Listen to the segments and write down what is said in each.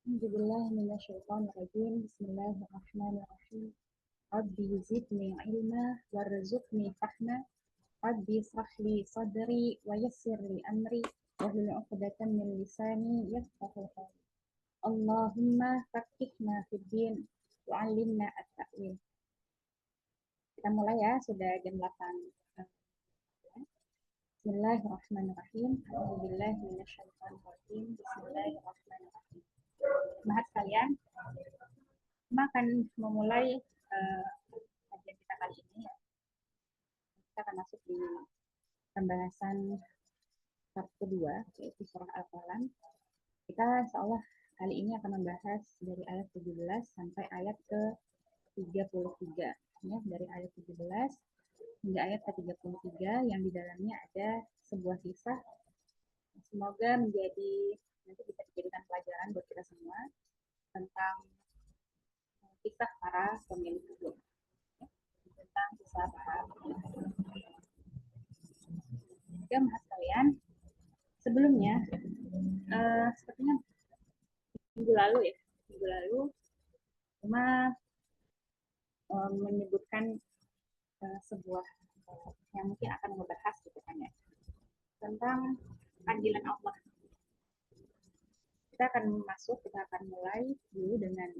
Alhamdulillah minasyaitonirrajim. Bismillahirrahmanirrahim. Rabbi zidni ilma warzuqni fahma. Rabbi israh li sadri wa yassir li amri wahlul 'uqdatam min lisani yafqahu qawli. Allahumma faqihna fid din wa 'allimna at-ta'wil. Kita mulai ya, sudah jam 8. Bismillahirrahmanirrahim. Alhamdulillah minasyaitonirrajim. Bismillahirrahmanirrahim. Mahat kalian, kita akan memulai kajian kita kali ini. Kita akan masuk di pembahasan bab kedua, yaitu surah Al-Qalam. Kita insya Allah kali ini akan membahas dari ayat 17 sampai ayat ke-33. Ya, dari ayat 17 hingga ayat ke-33 yang di dalamnya ada sebuah kisah. Semoga nanti bisa dijadikan pelajaran buat kita semua tentang kisah para pemilik kebun. Tentang kisah para pemilik kebun. Oke, mas kalian, sebelumnya sepertinya minggu lalu cuma menyebutkan sebuah yang mungkin akan membahas gitu kan ya, tentang panggilan Allah. Kita akan mulai dulu dengan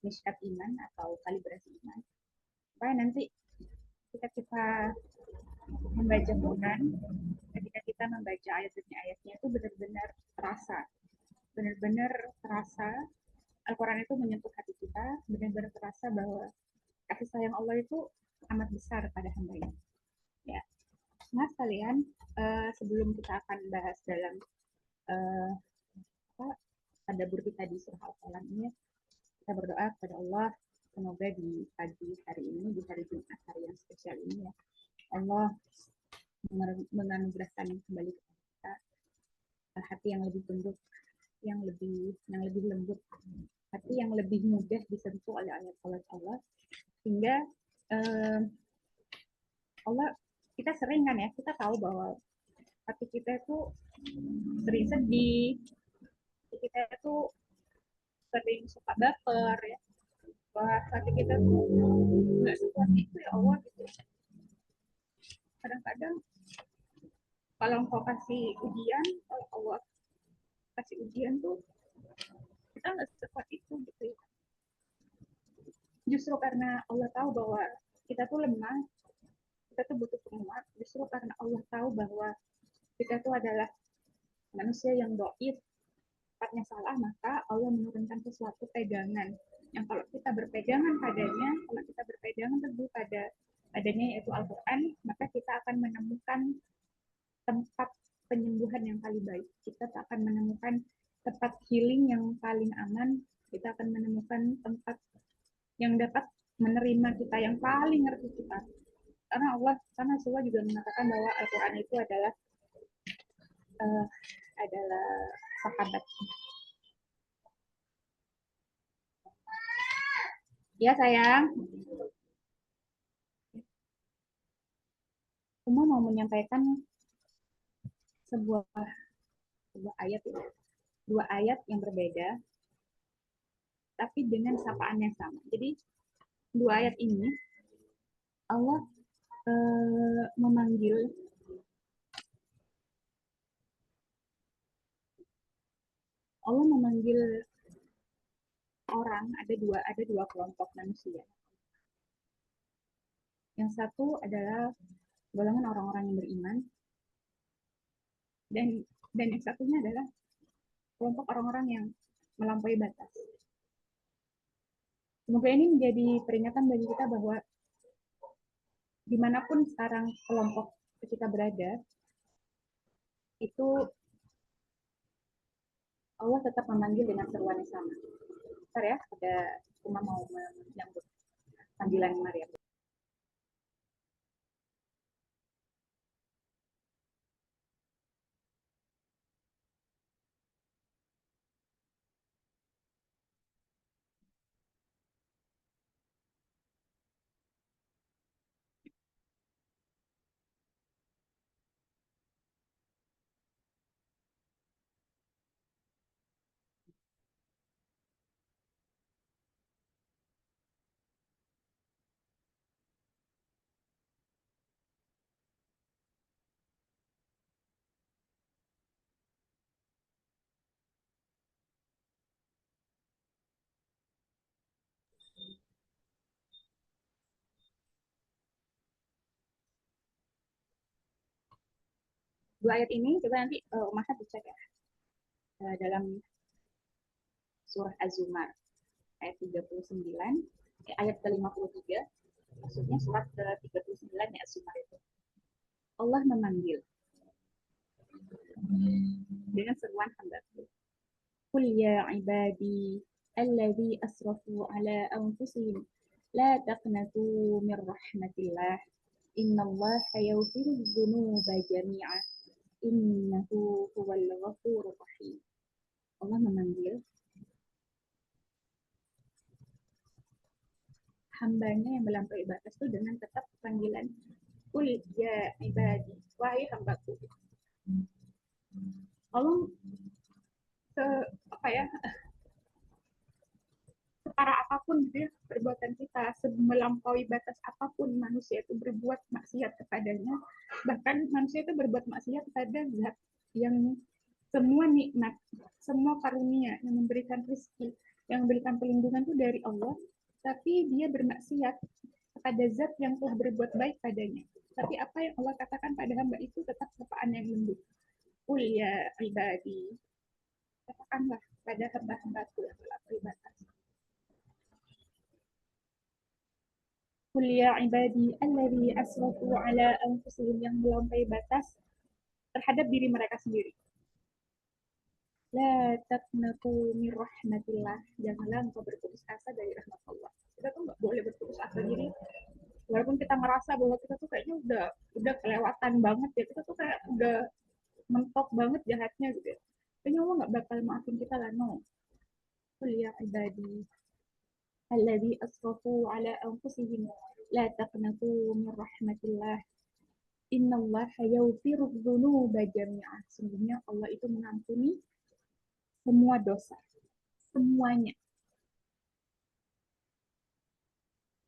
miskat iman atau kalibrasi iman, supaya nanti ketika kita membaca Quran, ketika kita membaca ayat demi ayatnya itu benar-benar terasa Al-Quran itu menyentuh hati kita, benar-benar terasa bahwa kasih sayang Allah itu amat besar pada hambanya. Ya, nah sekalian, sebelum kita akan bahas dalam uh, tadabbur kita di surah Al-Qalam ini, kita berdoa kepada Allah semoga di pagi hari ini, di hari Jumat, hari yang spesial ini ya, Allah menganugerahkan kembali kepada kita hati yang lebih tunduk, yang lebih lembut, hati yang lebih mudah disentuh oleh ayat-ayat Allah, sehingga Allah, kita sering kan ya, kita tahu bahwa hati kita itu sering sedih, hati kita itu sering suka baper ya, bahwa hati kita tuh nggak sekuat itu ya Allah gitu. Kadang-kadang kalau engkau kasih ujian, kalau Allah kasih ujian tuh kita nggak sekuat itu gitu ya. Justru karena Allah tahu bahwa kita tuh lemah, kita tuh butuh penguat. Justru karena Allah tahu bahwa kita tuh adalah manusia yang doif, tempatnya salah, maka Allah menurunkan sesuatu pegangan yang kalau kita berpegangan padanya, kalau kita berpegangan teguh padanya yaitu Al-Quran, maka kita akan menemukan tempat penyembuhan yang paling baik. Kita akan menemukan tempat healing yang paling aman. Kita akan menemukan tempat yang dapat menerima kita, yang paling ngerti kita. Karena Rasulullah juga mengatakan bahwa Al-Quran itu adalah sahabat. Ya sayang, Uma mau menyampaikan sebuah ayat ya. Dua ayat yang berbeda, tapi dengan sapaan yang sama. Jadi dua ayat ini Allah memanggil orang, ada dua kelompok manusia. Yang satu adalah golongan orang-orang yang beriman, dan yang satunya adalah kelompok orang-orang yang melampaui batas. Semoga ini menjadi peringatan bagi kita bahwa dimanapun sekarang kelompok kita berada, itu Allah tetap memanggil dengan seruan yang sama. Bentar ya, ada cuma mau menyambut panggilan Maria. Dua ayat ini coba nanti Umahat dicek ya. Dalam surah Az-Zumar ayat 39, ayat ke-53, maksudnya surat ke-39 ya Az-Zumar itu. Allah memanggil dengan seruan hamba. Qul ya ibadi alladzi asrafu ala anfusihim la taqnatu min rahmatillah innallaha yaghfiru dzunuba jami'a innahu huwal ghafurur rahim. Allah memanggil hambanya yang melampaui batas itu dengan tetap panggilan Qul ya ibadi, wahai hambaku. Allah se apa ya, separah apapun gitu ya, perbuatan kita, melampaui batas apapun manusia itu berbuat maksiat kepadanya, bahkan manusia itu berbuat maksiat kepada zat yang semua nikmat, semua karunia yang memberikan rezeki, yang memberikan perlindungan itu dari Allah, tapi dia bermaksiat kepada zat yang telah berbuat baik padanya. Tapi apa yang Allah katakan pada hamba itu tetap sapaan yang lembut. Qul ya ibadi, katakanlah pada hamba-hambaku yang melampaui batas. Qul ya ibadi alladzi asrafu ala anfusihim, yang melampaui batas terhadap diri mereka sendiri. La taqnatu min rahmatillah, janganlah engkau berputus asa dari rahmat Allah. Kita tuh nggak boleh berputus asa. Jadi walaupun kita ngerasa bahwa kita tuh kayaknya udah kelewatan banget ya, kita tuh kayak udah mentok banget jahatnya gitu ya, kayaknya Allah nggak bakal maafin kita lah. No. Qul ya ibadi alladzi asrafu ala anfusihim la taqnatu min rahmatillah innallaha yaghfiru dzunuba jami'ah. Sungguhnya Allah itu mengampuni semua dosa, semuanya.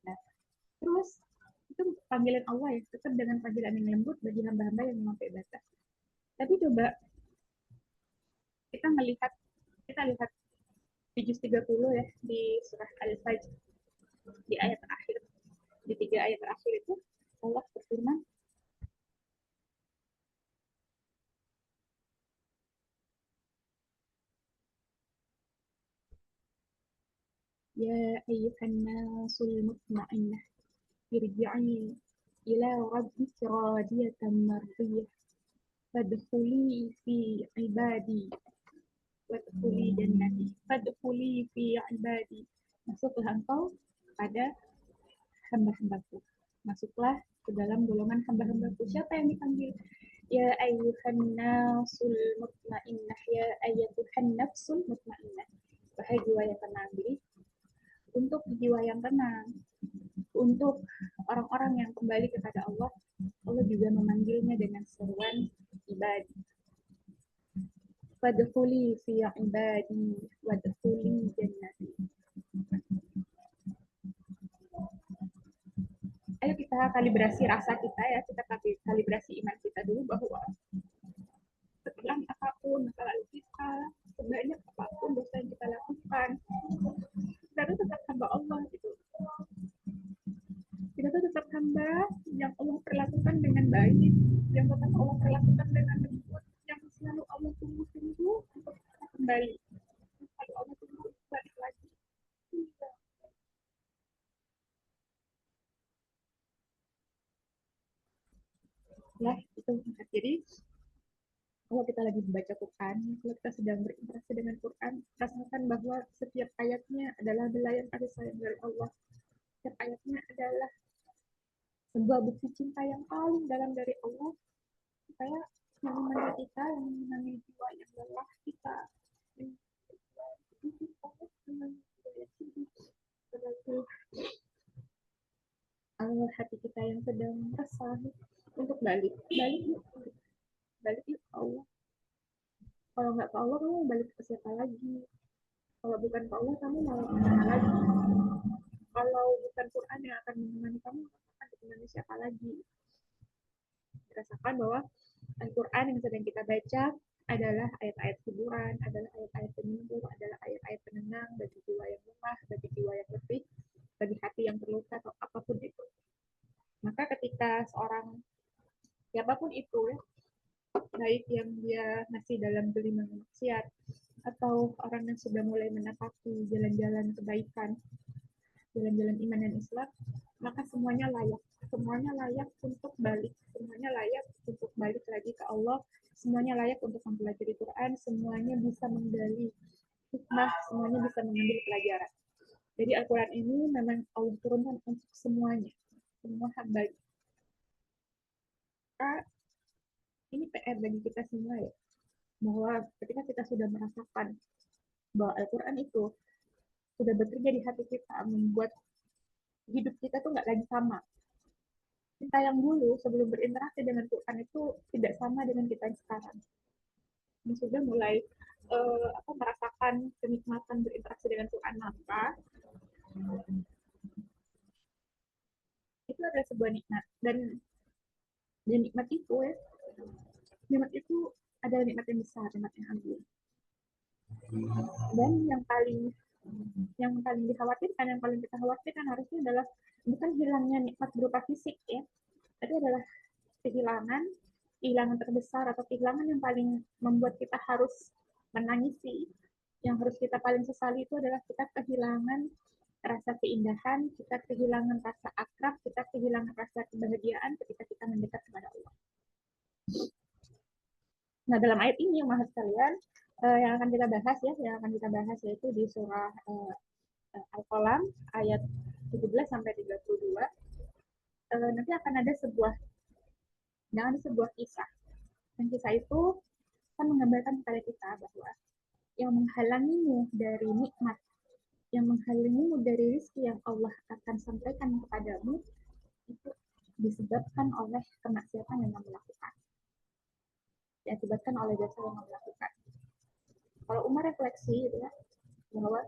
Nah, terus itu panggilan Allah ya, tetap dengan panggilan yang lembut bagi hamba-hamba yang melampaui batas. Tapi coba kita melihat, kita lihat di juz 30 ya, di surah Al-Fajr, di ayat terakhir, di 3 ayat terakhir itu Allah berfirman, ya ayyuhan nasul mutmainnah irji'i ila rabbiki radiyatan mardiyah fadkhuli fi ibadi wadkhuli jannati fadkhuli fi ibadi, masuklah engkau pada hamba-hambaku, masuklah ke dalam golongan hamba-hambaku. Siapa yang dipanggil? Ya ayyuhan nasul mutmainnah, ya ayyatuhan nafsul mutmainnah, wahai jiwa yang tenang. Jadi untuk jiwa yang tenang, untuk orang-orang yang kembali kepada Allah, Allah juga memanggilnya dengan seruan ibadi. Fadkhuli fi ibadi wadkhuli jannati. Ayo kita kalibrasi rasa kita ya, kita kalibrasi iman kita dulu bahwa setelah apapun masa lalu kita, sebanyak apapun dosa yang kita lakukan, kita itu tetap hamba Allah gitu. Kita tuh tetap hamba yang Allah perlakukan dengan baik, yang tetap Allah perlakukan dengan lembut, yang selalu Allah tunggu-tunggu untuk kita kembali, selalu Allah tunggu balik lagi. Nah, itu. Jadi kalau kita lagi membaca Quran, kalau kita sedang berinteraksi dengan Quran, rasakan bahwa setiap ayatnya adalah belayan kasih sayang dari Allah. Setiap ayatnya adalah sebuah bukti cinta yang paling dalam dari Allah, supaya menemani kita, yang menemani jiwa yang lelah kita, Allah hati kita yang sedang resah, untuk balik yuk, balik yuk ke Allah. Kalau nggak ke Allah, kamu balik ke siapa lagi? Kalau bukan ke Allah, kamu mau kemana lagi? Kalau bukan Quran yang akan menemani kamu, akan ditemani siapa lagi? Rasakan bahwa Al-Quran yang sedang kita baca adalah ayat-ayat hiburan, adalah ayat-ayat penghibur, adalah ayat-ayat penenang bagi jiwa yang lemah, bagi jiwa yang letih, bagi hati yang terluka, atau apapun itu. Maka ketika seorang, siapapun itu ya, baik yang dia masih dalam gelimangan maksiat atau orang yang sudah mulai menapaki jalan-jalan kebaikan, jalan-jalan iman dan Islam, maka semuanya layak untuk balik, semuanya layak untuk balik lagi ke Allah, semuanya layak untuk mempelajari Quran, semuanya bisa menggali hikmah, semuanya bisa mengambil pelajaran. Jadi Al-Quran ini memang Allah turunkan untuk semuanya, semua hamba. Maka ini PR bagi kita semua ya, bahwa ketika kita sudah merasakan bahwa Al-Quran itu sudah bekerja di hati kita, membuat hidup kita tuh nggak lagi sama. Kita yang dulu sebelum berinteraksi dengan Quran itu tidak sama dengan kita yang sekarang. Yang sudah mulai merasakan kenikmatan berinteraksi dengan Quran, maka itu adalah sebuah nikmat. Dan nikmat itu ya, nikmat itu adalah nikmat yang besar, nikmat yang agung. Dan yang paling dikhawatirkan, yang paling kita khawatirkan harusnya adalah bukan hilangnya nikmat berupa fisik ya, tapi adalah kehilangan terbesar atau kehilangan yang paling membuat kita harus menangisi, yang harus kita paling sesali itu adalah kita kehilangan rasa keindahan, kita kehilangan rasa akrab, kita kehilangan rasa kebahagiaan ketika kita mendekat kepada Allah. Nah, dalam ayat ini, Mas sekalian, yang akan kita bahas ya, yaitu di surah Al-Qalam ayat 17 sampai 32. Nanti akan ada sebuah kisah. Dan kisah itu akan menggambarkan kepada kita bahwa yang menghalangimu dari nikmat, yang menghalangimu dari rezeki yang Allah akan sampaikan kepadamu, itu disebabkan oleh kemaksiatan yang kamu lakukan. Diakibatkan oleh dosa yang kamu lakukan. Kalau Umar refleksi gitu ya, bahwa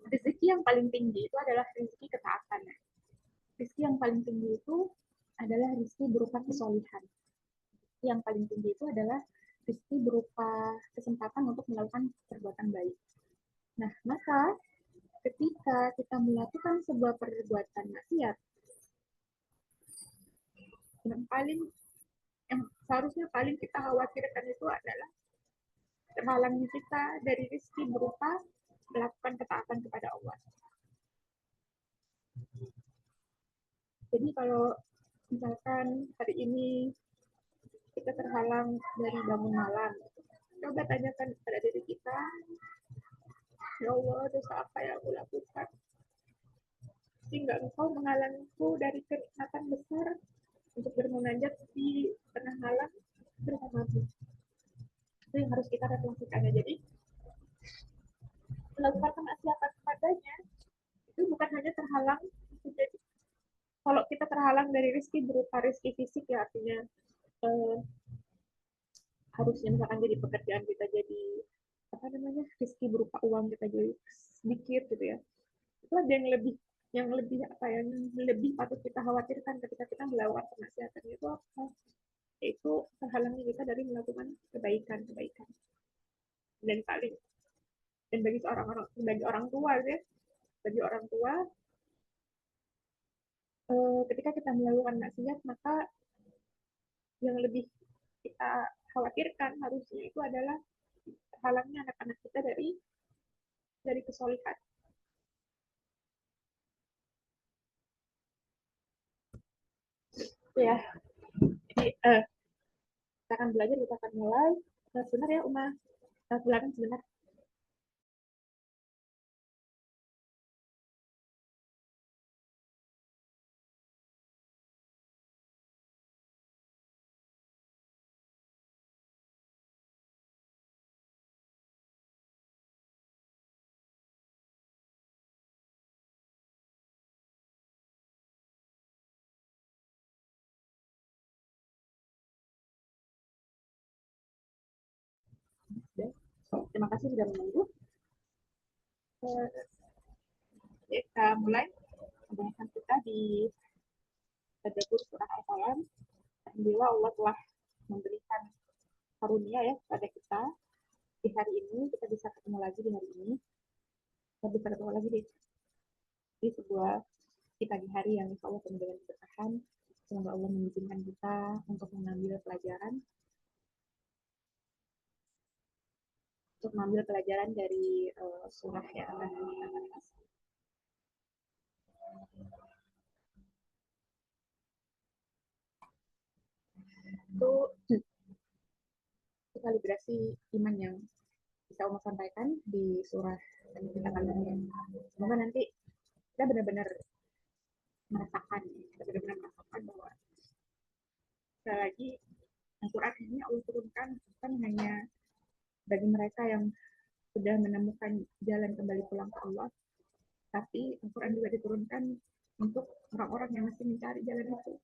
rezeki yang paling tinggi itu adalah rezeki ketaatan. Rezeki yang paling tinggi itu adalah rezeki berupa kesolihan. Yang paling tinggi itu adalah rezeki berupa kesempatan untuk melakukan perbuatan baik. Nah, maka ketika kita melakukan sebuah perbuatan maksiat, yang seharusnya paling kita khawatirkan itu adalah terhalangnya kita dari rezeki berupa melakukan ketaatan kepada Allah. Jadi kalau misalkan hari ini kita terhalang dari bangun malam, coba tanyakan kepada diri kita, ya Allah, dosa apa yang aku lakukan sehingga engkau menghalangiku dari kenikmatan besar untuk bermunajat di tengah malam bersamamu. Itu yang harus kita refleksikan ya. Jadi melakukan kemaksiatan kepadanya itu bukan hanya terhalang, jadi kalau kita terhalang dari rezeki berupa rezeki fisik ya, artinya harusnya misalkan jadi pekerjaan kita jadi rezeki berupa uang kita jadi sedikit gitu ya, itu ada yang lebih patut kita khawatirkan ketika kita melakukan kemaksiatan itu apa, yaitu terhalangnya kita dari melakukan kebaikan. Dan paling dan bagi orang tua ya, bagi orang tua ketika kita melakukan maksiat, maka yang lebih kita khawatirkan harusnya itu adalah halangnya anak-anak kita dari kesolihan. Ya, jadi kita akan belajar, kita akan mulai. Sebentar ya, Uma. Silakan sebentar. Terima kasih sudah menunggu. Kita mulai pembahasan kita di tadabbur surah Al-Qalam. Alhamdulillah Allah telah memberikan karunia ya pada kita di hari ini, kita bisa ketemu lagi di hari ini, kita bisa ketemu lagi di sebuah kita di hari yang insya Allah penuh dengan keberkahan. Semoga Allah mengizinkan kita untuk mengambil pelajaran dari surah yang akan kita bahas. Itu kalibrasi iman yang bisa Umar sampaikan di surah yang kita akan bahas. Semoga nanti kita benar-benar merasakan bahwa sekali lagi Al-Quran ini Allah turunkan bukan hanya bagi mereka yang sudah menemukan jalan kembali pulang ke Allah, tapi Al-Quran juga diturunkan untuk orang-orang yang masih mencari jalan itu.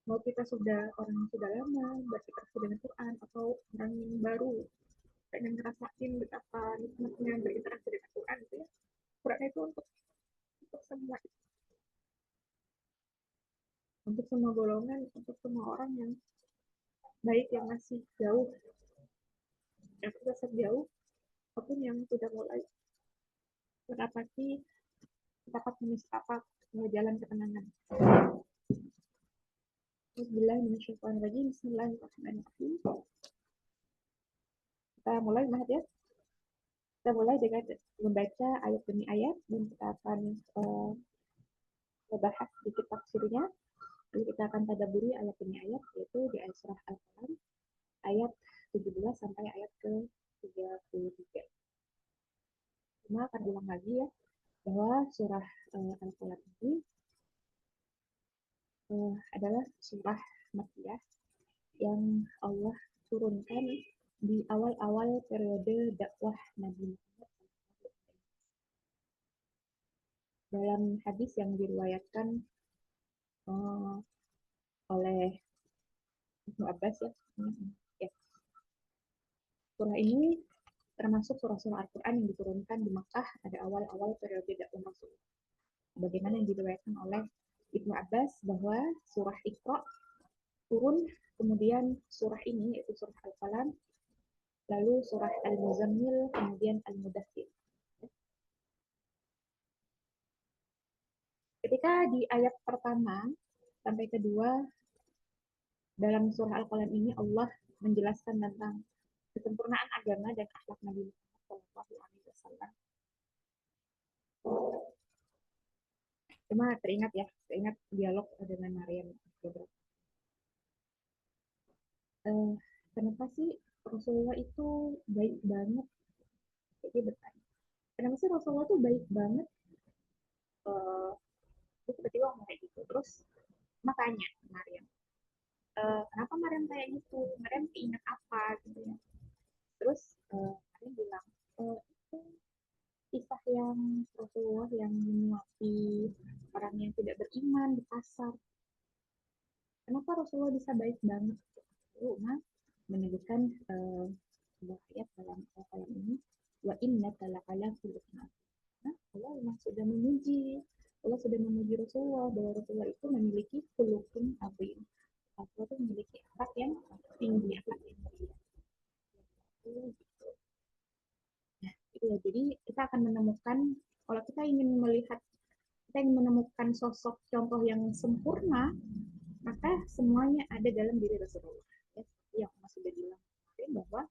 Mau kita sudah orang yang sudah lama berinteraksi dengan Quran atau orang yang baru pengen ngerasain betapa nikmatnya berinteraksi dengan Quran itu ya. Quran itu untuk semua, untuk semua golongan, untuk semua orang yang baik yang masih jauh, yang sudah jauh, ataupun yang sudah mulai mendapati dapat setapak jalan ketenangan. Bismillahirrahmanirrahim. Kita mulai ya. Kita mulai dengan membaca ayat demi ayat dan kita akan membahas sedikit tafsirnya. Jadi kita akan tadabburi ayat demi ayat, yaitu di ayat surah Al-Qalam ayat 17 sampai ayat ke-33. Cuma akan ulang lagi ya, bahwa surah Al-Qalam ini adalah surah Makkiyah yang Allah turunkan di awal-awal periode dakwah Nabi Muhammad. Dalam hadis yang diriwayatkan oleh Ibnu Abbas ya. Surah ini termasuk surah-surah Al-Quran yang diturunkan di Makkah pada awal-awal periode dakwah Rasul. Bagaimana yang diriwayatkan oleh Ibnu Abbas bahwa surah Iqra turun, kemudian surah ini yaitu surah Al-Qalam, lalu surah Al-Muzammil, kemudian Al-Mudaththir. Ketika di ayat pertama sampai kedua dalam surah Al-Qalam ini Allah menjelaskan tentang kesempurnaan agama dan akhlak Nabi Muhammad SAW. Cuma teringat dialog dengan Maryam. Kenapa sih Rasulullah itu baik banget? Jadi bertanya, kenapa sih Rasulullah itu baik banget? Terus tiba-tiba ngomong kayak gitu. Terus makanya Maryam, kenapa Maryam kayak gitu? Maryam ingat apa gitu ya? Terus Maryam bilang, itu kisah yang Rasulullah yang menyuapi orang yang tidak beriman di pasar. Kenapa Rasulullah bisa baik banget? Nah, menyebutkan sebuah ayat dalam ayat ini, wa innaka la'ala khuluqin azim. Nah, Allah memang sudah memuji Rasulullah bahwa Rasulullah itu memiliki khuluqin azim. Rasulullah itu memiliki akhlak yang tinggi, akhlak yang mulia. Nah, itu ya. Jadi kita akan menemukan, kalau kita ingin menemukan sosok contoh yang sempurna, maka semuanya ada dalam diri Rasulullah. Ya, yang Mas sudah bilang kemarin bahwa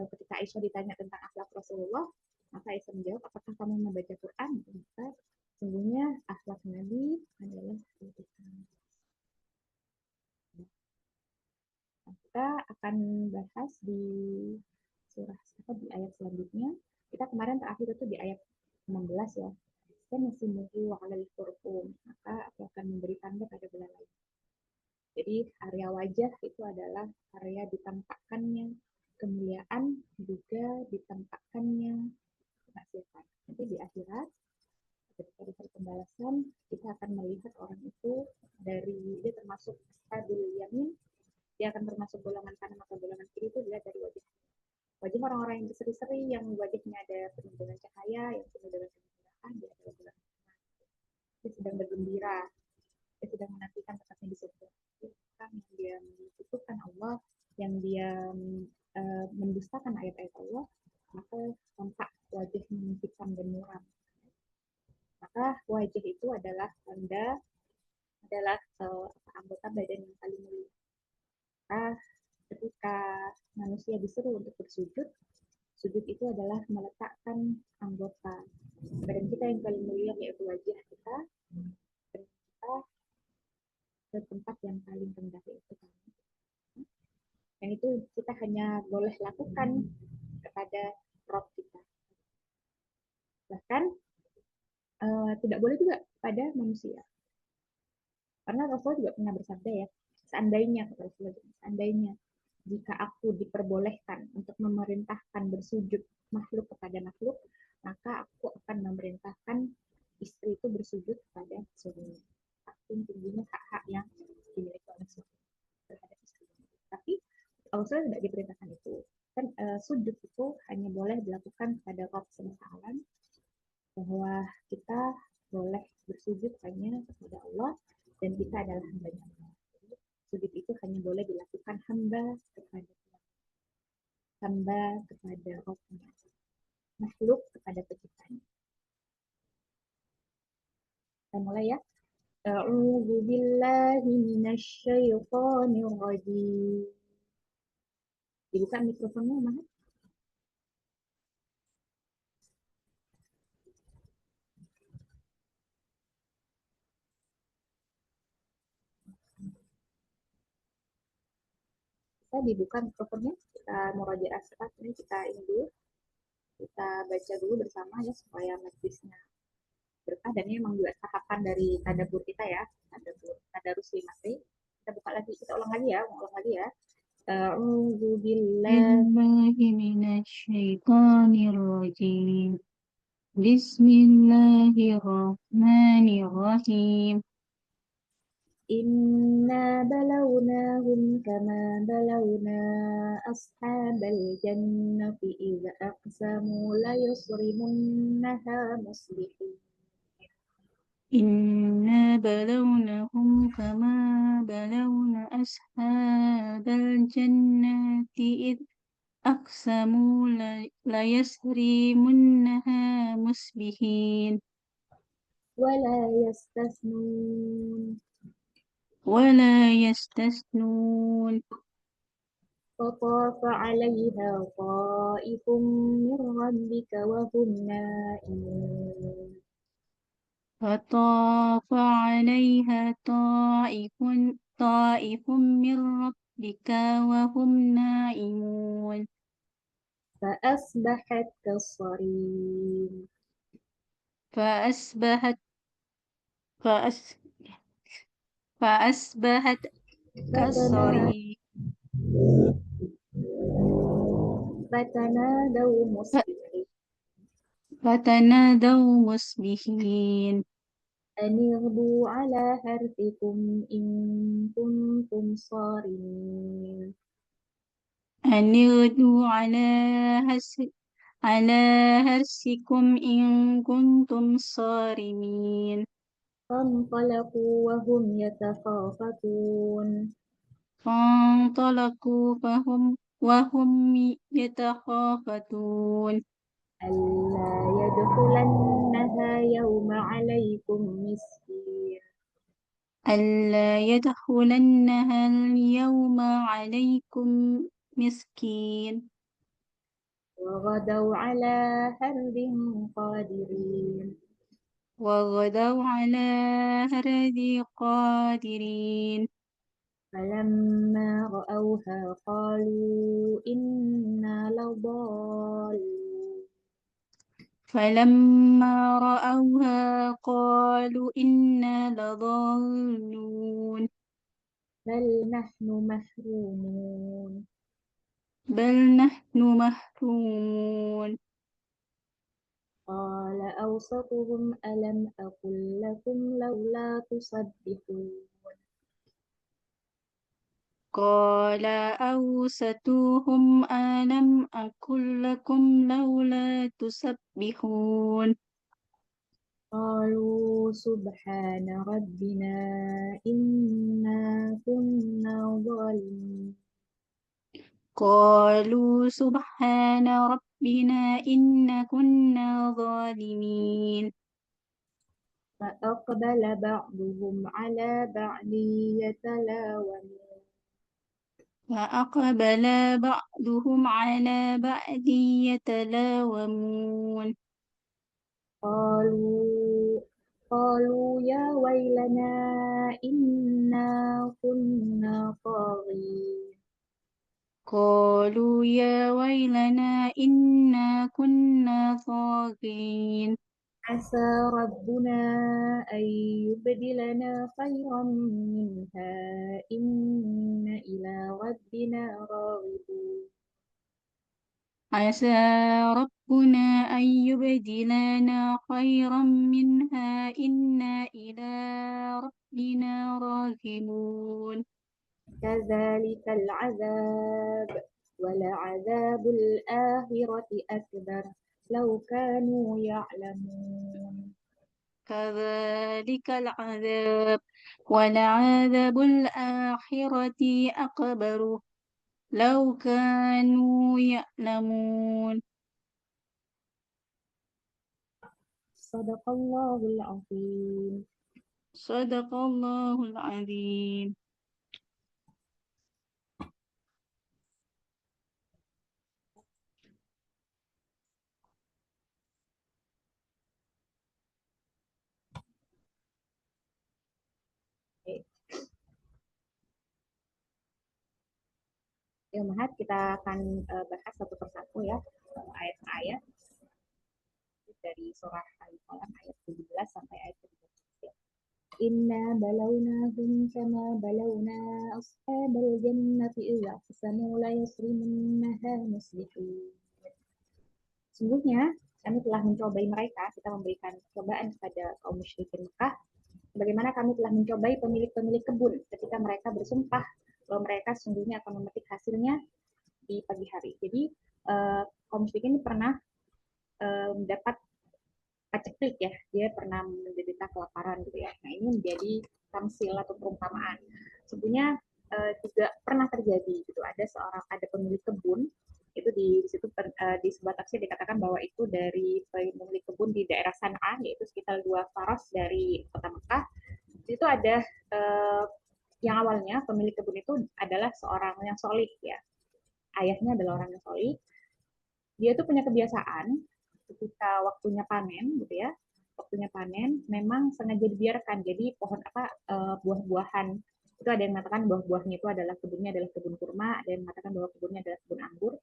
ketika Aisyah ditanya tentang akhlak Rasulullah, maka Aisyah menjawab, apakah kamu membaca Quran? Maka sungguhnya akhlak Nabi adalah Al-Quran. Kita akan bahas di di ayat selanjutnya. Kita kemarin terakhir itu di ayat 16 ya. Kita masih menunggu alal furqum, maka aku akan memberi tanda pada belalai. Jadi area wajah itu adalah area ditampakkannya kemuliaan, juga ditampakkannya kemaksiatan. Nanti di akhirat, ketika di pembalasan, kita akan melihat orang itu dia termasuk ashabul yamin, dia akan termasuk golongan kanan atau golongan kiri itu dilihat dari wajah. Wajah orang-orang yang berseri-seri, yang wajahnya ada penuh dengan cahaya, yang penuh dengan kegembiraan, dia adalah golongan kanan. Dia sedang bergembira, dia sedang menantikan tempatnya di surga. Yang dia membutuhkan Allah, yang mendustakan ayat-ayat Allah, maka tampak wajahnya hitam dan muram. Maka wajah itu adalah tanda, adalah anggota badan yang paling mulia. Maka ketika manusia disuruh untuk bersujud, sujud itu adalah meletakkan anggota badan kita yang paling mulia, yaitu wajah kita, dan kita ke tempat yang paling rendah, yaitu tangan. Dan itu kita hanya boleh lakukan kepada Rob kita. Bahkan tidak boleh juga pada manusia. Karena Rasulullah juga pernah bersabda ya, seandainya jika aku diperbolehkan untuk memerintahkan bersujud makhluk kepada makhluk, maka aku akan memerintahkan istri itu bersujud kepada suaminya. Saking tingginya hak-hak yang dimiliki oleh suami terhadap istri. Tapi Rasulullah tidak diperintahkan itu. Kan sujud itu hanya boleh dilakukan pada Rabb semesta alam, bahwa kita boleh bersujud hanya kepada Allah dan kita adalah hamba-Nya Allah. Sujud itu hanya boleh dilakukan hamba kepada Rabb-Nya, makhluk kepada penciptanya. Kita mulai ya. A'udzu billahi minasyaitonir rajim. Dibuka mikrofonnya, Mas. Kita dibuka mikrofonnya, kita murojaah cepat ini, kita ini dulu, kita baca dulu bersama ya supaya majlisnya berkah, dan ini memang juga tahapan dari tadabbur kita ya, tadarus 5 Kita buka lagi, kita ulang lagi ya, ulang lagi ya. A'udzu billahi minasyaitonir rajim. Bismillahirrahmanirrahim. Inna balawnahum kama balawna ashabal jannati idza aqsamu la yusrimunnaha musbihin. Inna balawnahum kama balawna ashabal jannati id aqsamu la yasrimunnaha musbihin. Wala yastasnun. Wala yastasnun. فطاف عليها طائف من ربك وهم نائمون. فطاف عليها طائف من ربك وهم نائمون. فأصبحت كالصريم. فأصبحت فأس فأصبحت فتنا كالصريم. فتنادوا مصبحين فتنادوا مصبحين أن اغدوا على حرثكم إن كنتم صارمين. أن اغدوا على حرثكم إن كنتم صارمين. فانطلقوا وهم يتخافتون فانطلقوا وهم يتخافتون ألا يدخلنها يوم عليكم مسكين. ألا يدخلنها اليوم عليكم مسكين. وغدوا على حرد قادرين. وغدوا على هرد قادرين. فلما رأوها قالوا إنا لضالون. فلما رأوها قالوا إنا لضالون. بل نحن محرومون. بل نحن محرومون. قال أوسطهم ألم أقل لكم لولا تسبحون. قال أوسطهم ألم أقل لكم لولا تسبحون. قالوا سبحان ربنا إنا كنا ظالمين. قالوا سبحان ربنا إنا كنا ظالمين فأقبل بعضهم على بعض يتلاومون فأقبل بعضهم على بعض يتلاومون قالوا قالوا يا ويلنا إنا كنا طاغين قالوا يا ويلنا إنا كنا طاغين عسى ربنا أن يبدلنا خيرا منها إنا إلى ربنا راغبون عسى ربنا أن يبدلنا خيرا منها إنا إلى ربنا راغبون كذلك العذاب ولعذاب الآخرة أكبر لو كانوا يعلمون كذلك العذاب ولعذاب الآخرة أكبر لو كانوا يعلمون صدق الله العظيم. صدق الله العظيم. Oke. Ya, Mahat, kita akan bahas satu persatu ya, ayat-ayat dari surah Al-Qalam ayat 17 sampai ayat 17. Inna balawnahum kama balawna ashabal jannati idza aqsamu la yasrimunnaha muslihin. Sungguhnya kami telah mencobai mereka, kita memberikan cobaan kepada kaum musyrikin Mekah, bagaimana kami telah mencobai pemilik-pemilik kebun ketika mereka bersumpah bahwa mereka sungguhnya akan memetik hasilnya di pagi hari. Jadi kaum musyrikin ini pernah mendapat paceklik ya, dia pernah menderita kelaparan gitu ya. Nah ini menjadi tamsil atau perumpamaan. Sebenarnya juga pernah terjadi gitu. Ada pemilik kebun itu di situ di sebuah tafsir dikatakan bahwa itu dari pemilik kebun di daerah San'a, yaitu sekitar 2 faros dari kota Mekah. Itu ada yang awalnya pemilik kebun itu adalah seorang yang solih ya, ayahnya adalah orang yang solih. Dia tuh punya kebiasaan ketika waktunya panen gitu ya, waktunya panen memang sengaja dibiarkan. Jadi pohon buah-buahan itu, ada yang mengatakan buah-buahnya itu adalah kebunnya adalah kebun kurma, ada yang mengatakan bahwa kebunnya adalah kebun anggur.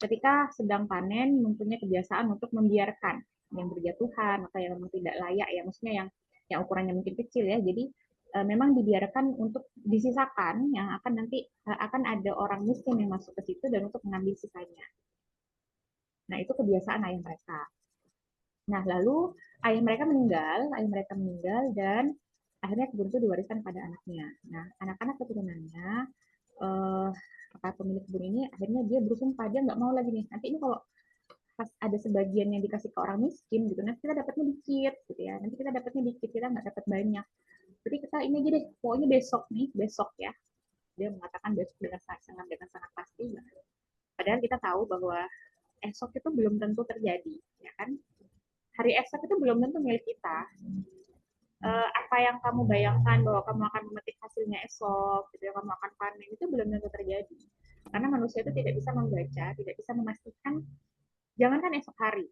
Ketika sedang panen mempunyai kebiasaan untuk membiarkan yang berjatuhan atau yang memang tidak layak ya, maksudnya yang ukurannya mungkin kecil ya. Jadi memang dibiarkan untuk disisakan, yang akan nanti akan ada orang miskin yang masuk ke situ dan untuk mengambil sisanya. Nah, itu kebiasaan ayah mereka. Nah, lalu ayah mereka meninggal dan akhirnya kebun itu diwariskan pada anaknya. Nah, anak-anak keturunannya, eh, pemilik kebun ini akhirnya dia bersumpah, dia nggak mau lagi nih. Nanti ini kalau pas ada sebagian yang dikasih ke orang miskin gitu, nanti kita dapatnya dikit gitu ya. Nanti kita dapatnya dikit, kita nggak dapat banyak. Jadi kita ini aja deh, pokoknya besok ya. Dia mengatakan besok dengan sangat pasti. Padahal kita tahu bahwa esok itu belum tentu terjadi, ya kan? Hari esok itu belum tentu milik kita. Apa yang kamu bayangkan bahwa kamu akan memetik hasilnya esok, gitu ya, kamu akan panen, itu belum tentu terjadi. Karena manusia itu tidak bisa membaca, tidak bisa memastikan, jangankan esok hari,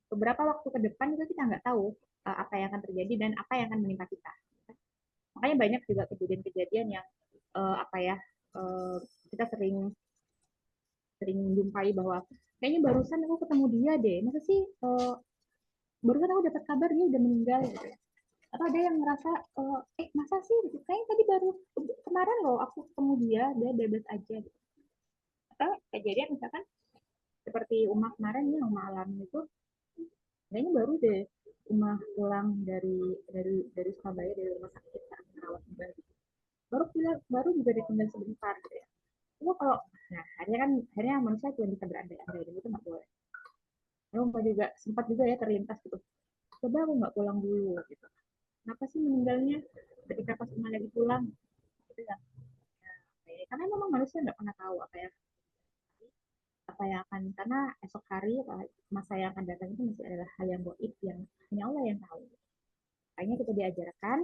beberapa waktu ke depan itu kita nggak tahu apa yang akan terjadi dan apa yang akan menimpa kita. Makanya banyak juga kejadian-kejadian yang apa ya, kita sering sering menjumpai bahwa kayaknya barusan aku ketemu dia deh, masa sih barusan aku dapat kabar dia udah meninggal gitu ya. Atau ada yang ngerasa masa sih gitu, kayaknya tadi baru kemarin loh aku ketemu dia bebas aja gitu. Atau kejadian misalkan seperti Umar kemarin ya, Umar Alam itu kayaknya baru deh Umar pulang dari Surabaya, dari rumah sakit saat merawat kembali gitu. Baru juga ditinggal sebentar gitu ya. Itu kalau nah akhirnya manusia cuma bisa berandai-andai, dan itu nggak boleh. Lalu juga sempat juga ya terlintas gitu, coba aku nggak pulang dulu gitu, kenapa sih meninggalnya ketika pas Uma lagi pulang gitu ya. Karena memang manusia nggak pernah tahu apa ya apa yang akan, karena esok hari masa yang akan datang itu masih adalah hal yang gaib yang hanya Allah yang tahu. Makanya kita diajarkan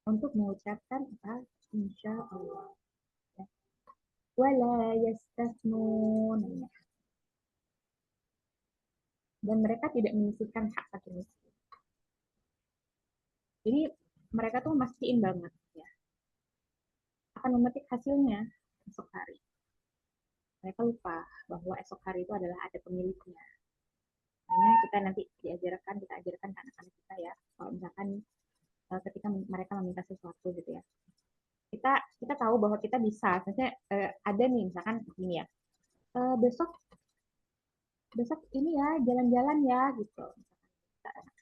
untuk mengucapkan apa? Insya Allah. Ya. Wala yastasnun. Dan mereka tidak menyisihkan hak fakir miskin. Jadi mereka tuh mastiin banget ya akan memetik hasilnya esok hari. Mereka lupa bahwa esok hari itu adalah ada pemiliknya. Makanya kita nanti kita ajarkan ke anak-anak kita ya. Kalau misalkan ketika mereka meminta sesuatu gitu ya, kita tahu bahwa kita bisa. Misalnya ada nih misalkan gini ya, besok besok ini ya jalan-jalan ya gitu.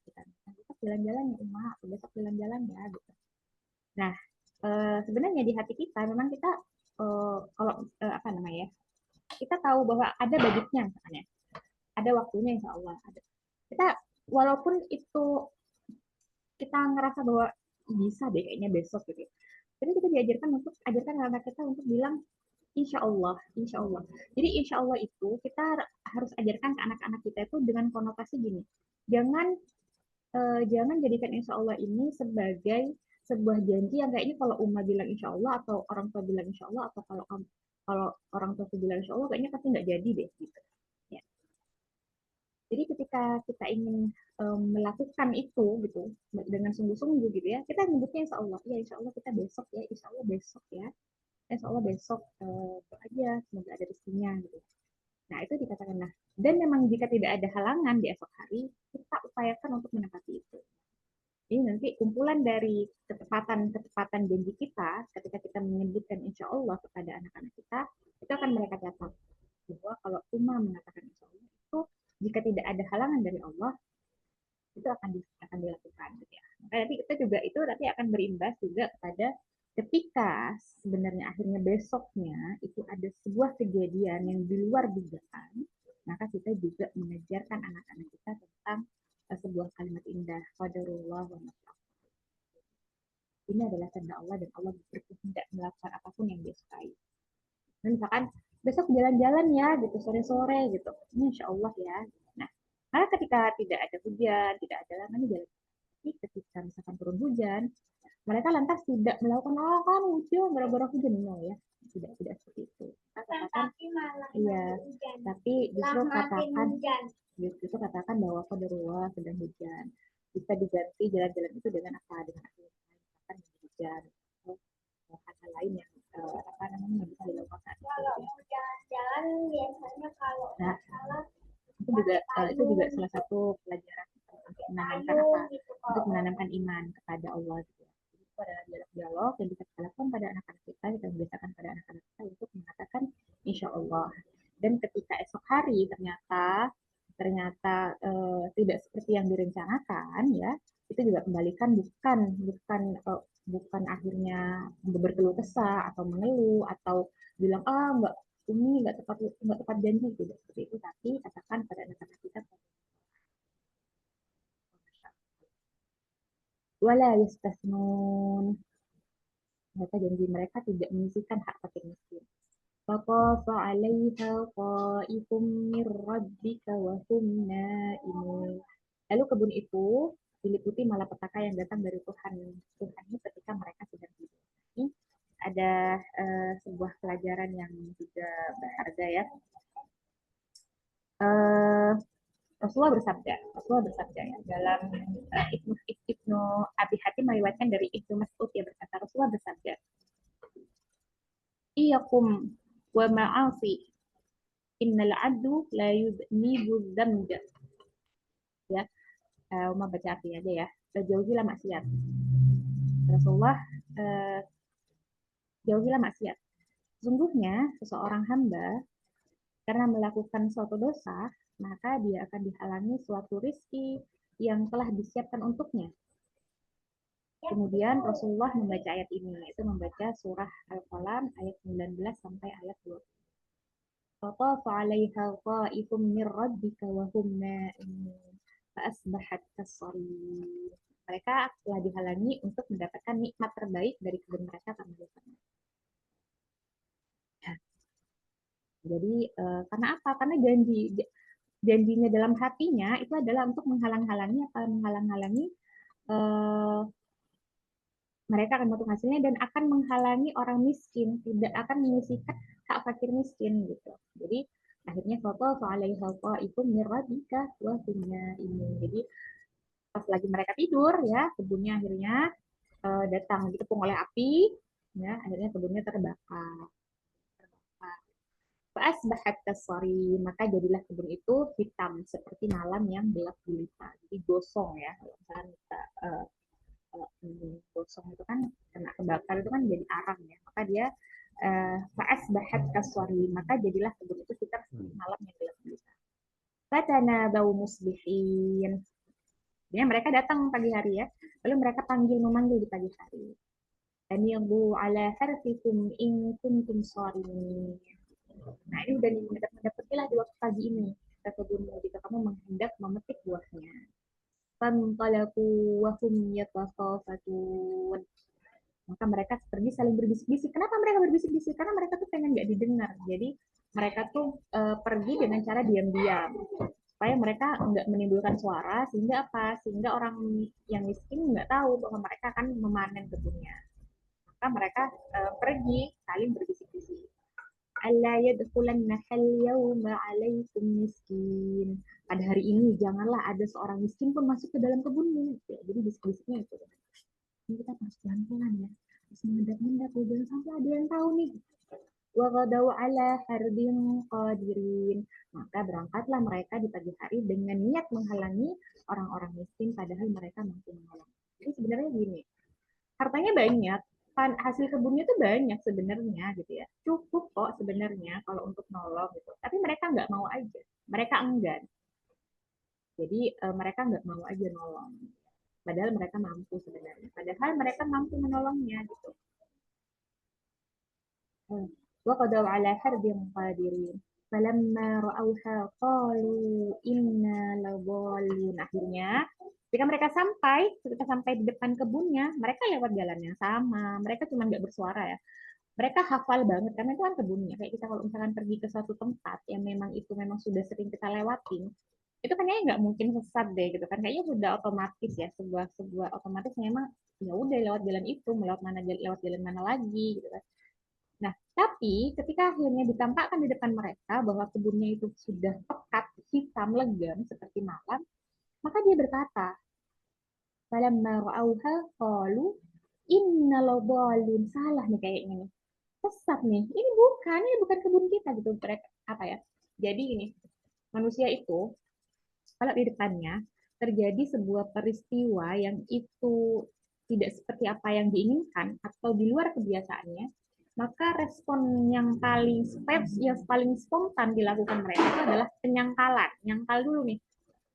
Kita besok jalan-jalan ya Uma, besok jalan-jalan ya gitu. Nah sebenarnya di hati kita memang kita kalau apa namanya ya, kita tahu bahwa ada budgetnya misalnya, ada waktunya insya Allah ada. Kita walaupun itu kita ngerasa bahwa bisa deh kayaknya besok gitu. Tapi kita diajarkan untuk ajarkan anak kita untuk bilang insya Allah, insya Allah. Jadi insya Allah itu kita harus ajarkan ke anak-anak kita itu dengan konotasi gini. Jangan jadikan insya Allah ini sebagai sebuah janji yang kayaknya kalau Umma bilang insya Allah atau orang tua bilang insya Allah atau kalau orang tua bilang insya Allah kayaknya pasti nggak jadi deh gitu. Ya. Jadi ketika kita ingin melakukan itu gitu dengan sungguh-sungguh gitu ya, kita nyebutnya insya Allah. Ya insya Allah kita besok ya, insya Allah besok ya, insya Allah besok aja semoga ada rezekinya gitu. Nah itu dikatakan lah. Dan memang jika tidak ada halangan di esok hari, kita upayakan untuk menepati itu. Jadi nanti kumpulan dari ketepatan janji kita ketika kita menyebutkan insya Allah kepada anak-anak kita, itu akan mereka catat bahwa kalau Umma mengatakan insya Allah itu jika tidak ada halangan dari Allah itu akan dilakukan gitu ya. Maka nanti kita juga itu nanti akan berimbas juga kepada ketika sebenarnya akhirnya besoknya itu ada sebuah kejadian yang di luar dugaan, maka kita juga mengajarkan anak-anak kita tentang sebuah kalimat indah qadarullah wa ini adalah tanda Allah dan Allah berkehendak melakukan apapun yang dia sukai. Dan misalkan besok jalan-jalan ya gitu sore-sore gitu, ini insya Allah ya. Nah, karena ketika tidak ada hujan, tidak ada larangan jalan. Tapi ketika misalkan turun hujan, mereka lantas tidak melakukan kan hujan gara-gara hujan ya, tidak seperti itu. Katakan iya, tapi justru katakan bahwa qadarullah sedang hujan. Bisa diganti jalan-jalan itu dengan apa? Dengan misalkan hujan hal lain yang apa namanya bisa dilakukan saat itu. Kalau jalan-jalan biasanya kalau nah, itu juga salah satu pelajaran untuk menanamkan apa? Untuk menanamkan iman kepada Allah gitu. Itu adalah dialog-dialog yang bisa kita lakukan pada anak-anak kita membiasakan pada anak-anak kita untuk mengatakan insya Allah. Dan ketika esok hari ternyata tidak seperti yang direncanakan ya, itu juga kembalikan bukan akhirnya berkeluh kesah atau mengeluh atau bilang enggak ini nggak tepat janji tidak seperti itu, tapi katakan pada anak-anak kita wala yastasnun, mereka janji mereka tidak menyisihkan hak fakir miskin. Fatafa 'alaiha qa'ifum mir rabbika wa hum na'imun. Lalu kebun itu diliputi malapetaka yang datang dari Tuhanmu ketika mereka sedang tidur. Ini ada sebuah pelajaran yang juga berharga ya. Rasulullah bersabda ya dalam Ibnu Abi Hatim meriwayatkan dari Ibnu Mas'ud ya berkata Rasulullah bersabda, "Iyakum wa ma'asi innal addu la yudnibu dzamba." Ya, Uma baca artinya aja ya. Jauhilah maksiat. Rasulullah jauhilah maksiat. Sesungguhnya seseorang hamba karena melakukan suatu dosa, maka dia akan dihalangi suatu rizki yang telah disiapkan untuknya. Kemudian Rasulullah membaca ayat ini, yaitu membaca surah Al-Qalam ayat 19 sampai ayat 20. Fatafa 'alaiha qa'ifum mir rabbika wa hum na'imun fa'asbahat kassarim. Mereka telah dihalangi untuk mendapatkan nikmat terbaik dari kebun mereka karena dosa. Jadi karena apa? Karena janjinya dalam hatinya itu adalah untuk menghalang-halangi mereka akan menutup hasilnya dan akan menghalangi orang miskin, tidak akan menyisihkan hak fakir miskin gitu. Jadi akhirnya foto alaiha itu miradika wa ini. Jadi pas lagi mereka tidur ya, kebunnya akhirnya datang dikepung oleh api, ya akhirnya kebunnya terbakar. Fa'asbahat kasari, maka jadilah kebun itu hitam seperti malam yang gelap gulita. Jadi gosong ya, kalau misalkan kita gosong itu kan kena kebakar itu kan jadi arang ya. Maka dia fa'asbahat kasari, maka jadilah kebun itu hitam seperti malam yang gelap gulita. Fatana bau musbihin. Ya, mereka datang pagi hari ya. Lalu mereka memanggil di pagi hari. Dan yabu ala harfikum in kuntum sarimin. Nah, ini udah mendapatilah di waktu pagi ini ke kebunmu jika kamu menghendak memetik buahnya. Fanqalaku wa hum yatasaffatun. Maka mereka pergi saling berbisik-bisik. Kenapa mereka berbisik-bisik? Karena mereka tuh pengen nggak didengar. Jadi mereka tuh pergi dengan cara diam-diam supaya mereka nggak menimbulkan suara sehingga apa? Sehingga orang yang miskin nggak tahu bahwa mereka akan memanen kebunnya. Maka mereka pergi saling berbisik-bisik. Alla yadkhulanna hal yawma 'alaikum miskin. Pada hari ini janganlah ada seorang miskin pun masuk ke dalam kebunmu. Ya, jadi bisik-bisiknya itu. Ini kita harus pelan-pelan ya. Harus mengendap-endap ya. Jangan sampai ada yang tahu nih. Wa ghadaw 'ala harbin qadirin. Maka berangkatlah mereka di pagi hari dengan niat menghalangi orang-orang miskin padahal mereka mampu menghalangi. Jadi sebenarnya gini, hartanya banyak, hasil kebunnya tuh banyak sebenarnya gitu ya, cukup kok sebenarnya kalau untuk nolong gitu, tapi mereka nggak mau aja, mereka enggan, jadi mereka nggak mau aja nolong, padahal mereka mampu sebenarnya, padahal mereka mampu menolongnya gitu. وقضوا على حرب قادرين فلما رأوها قالوا إنا لضالون. Akhirnya ketika sampai di depan kebunnya, mereka lewat jalan yang sama, mereka cuma nggak bersuara ya, mereka hafal banget karena itu kan kebunnya, kayak kita kalau misalkan pergi ke suatu tempat yang memang sudah sering kita lewatin, itu kan kayaknya nggak mungkin sesat deh gitu kan, kayaknya sudah otomatis ya, sebuah otomatis memang ya udah lewat jalan itu, lewat jalan mana lagi gitu kan. Nah, tapi ketika akhirnya ditampakkan di depan mereka bahwa kebunnya itu sudah pekat, hitam, legam, seperti malam, maka dia berkata, "Falamma ra'auha qalu inna ladallun." Salah nih kayaknya nih. Sesat nih. Ini bukan kebun kita gitu. Mereka apa ya? Jadi ini, manusia itu kalau di depannya terjadi sebuah peristiwa yang itu tidak seperti apa yang diinginkan atau di luar kebiasaannya, maka respon yang paling spontan dilakukan mereka itu adalah penyangkalan. Nyangkal dulu nih,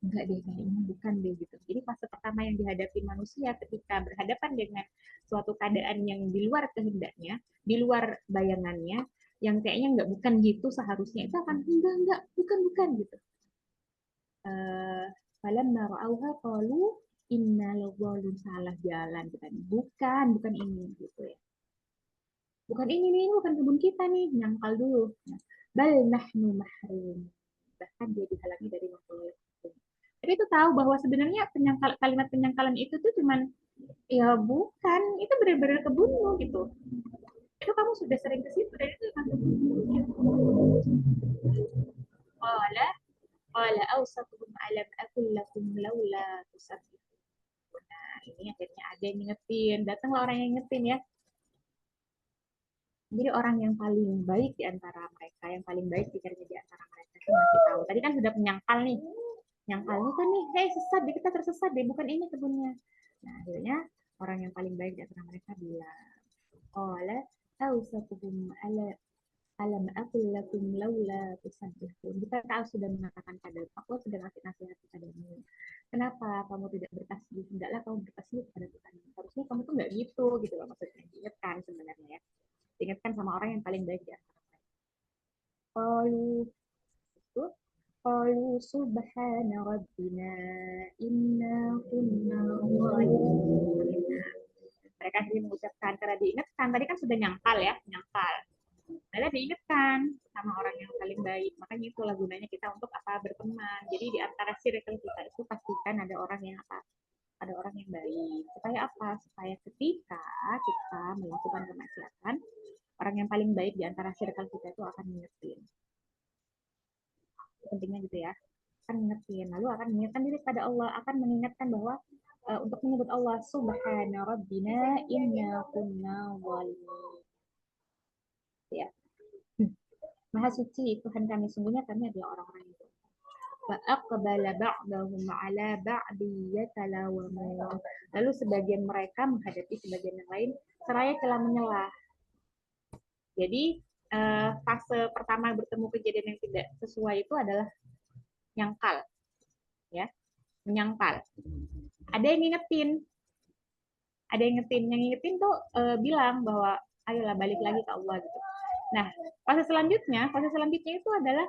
enggak deh, kayaknya bukan deh gitu. Jadi fase pertama yang dihadapi manusia ketika berhadapan dengan suatu keadaan yang di luar kehendaknya, di luar bayangannya, yang kayaknya enggak, bukan gitu seharusnya, itu akan enggak, bukan gitu. Falamma ra'auha qalu inna ladhalun, salah jalan kita nih. Bukan ini gitu ya. Bukan ini nih, bukan kebun kita nih, nyangkal dulu. Nah, bal nahnu mahrum. Bahkan dia dihalangi dari memperoleh kebun. Tapi itu tahu bahwa sebenarnya kalimat penyangkalan itu tuh cuman ya bukan, itu benar-benar kebunmu gitu. Itu kamu sudah sering ke situ dan itu memang kebunmu. Qala qala awsatuhum alam akul lakum laula tusabbihun. Nah, ini akhirnya ada yang ngingetin. Datanglah orang yang ngingetin ya. Jadi orang yang paling baik di antara mereka, yang paling baik pikirannya di antara mereka itu masih tahu. Tadi kan sudah menyangkal nih. Nyangkal kan nih, hei sesat deh, kita tersesat deh, bukan ini kebunnya. Nah, akhirnya orang yang paling baik di antara mereka bilang, qala awsatuhum alam aqul lakum laula tusabbihun. Kita tahu sudah mengatakan padamu, aku sudah ngasih nasihat kepadamu. Kenapa kamu tidak bertasbih? Tidaklah kamu bertasbih pada Tuhan. Harusnya kamu tuh nggak gitu loh, maksudnya. Diingatkan sebenarnya ya. Diingatkan sama orang yang paling baik di antara mereka. Qalu qalu subhana rabbina inna kunna zalimin. Mereka sendiri mengucapkan karena diingatkan, tadi kan sudah nyangkal ya, nyangkal. Lalu diingatkan sama orang yang paling baik. Makanya itulah gunanya kita untuk apa? Berteman. Jadi di antara circle kita itu pastikan ada orang yang apa? Ada orang yang baik. Supaya apa? Supaya ketika kita melakukan kemaksiatan, orang yang paling baik di antara circle kita itu akan mengingetin. Pentingnya gitu ya. Akan mengingetin. Lalu akan mengingatkan diri pada Allah, akan mengingatkan bahwa untuk menyebut Allah subhana rabbina inna kunna zalimin. Ya. Maha suci Tuhan kami, sungguhnya kami adalah orang-orang yang berdosa. Wa aqbala ba'dahum 'ala ba'di yatalawamun. Lalu sebagian mereka menghadapi sebagian yang lain seraya celah menyela. Jadi fase pertama bertemu kejadian yang tidak sesuai itu adalah nyangkal, ya, menyangkal. Ada yang ngingetin, yang ngingetin tuh bilang bahwa ayolah balik lagi ke Allah gitu. Nah, fase selanjutnya itu adalah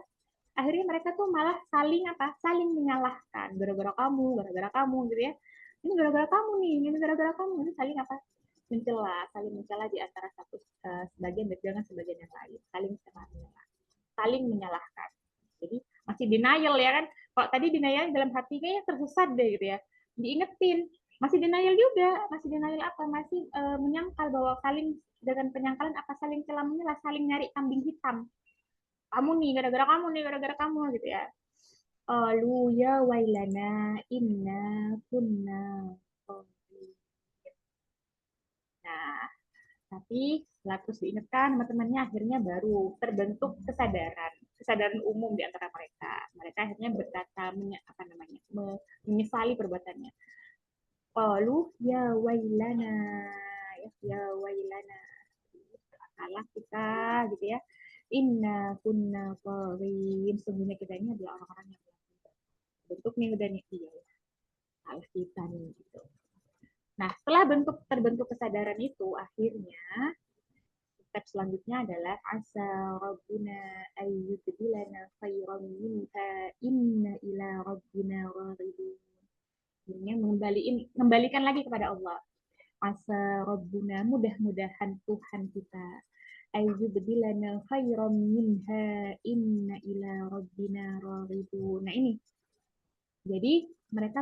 akhirnya mereka tuh malah saling menyalahkan, gara-gara kamu gitu ya, ini gara-gara kamu nih, ini gara-gara kamu, ini saling mencela di antara satu sebagian dengan sebagian yang lain, saling menyalahkan. Jadi masih denial ya kan, kalau tadi denial dalam hati kayaknya tersesat deh gitu ya, diingetin masih denial juga, masih menyangkal bahwa saling dengan penyangkalan saling celah menyela, saling nyari kambing hitam, kamu nih gara-gara kamu gitu ya. Qalu ya wailana inna kunna. Nah, tapi setelah terus diingatkan sama temannya, akhirnya baru terbentuk kesadaran umum di antara mereka. Mereka akhirnya berkata menyesali perbuatannya. Qalu ya wailana, ya wailana, salah kita gitu ya. Inna kunna qarin, sesungguhnya kita ini adalah orang-orang yang bentuk nih udah nih, iya salah kita nih gitu. Nah, setelah terbentuk kesadaran itu, akhirnya step selanjutnya adalah asa rabbuna ayyubdilana khairan minha inna ila rabbina raghibun. Ini mengembalikan lagi kepada Allah. Asa rabbuna, mudah-mudahan Tuhan kita ayyubdilana khairan minha inna ila rabbina raghibun. Nah, ini. Jadi mereka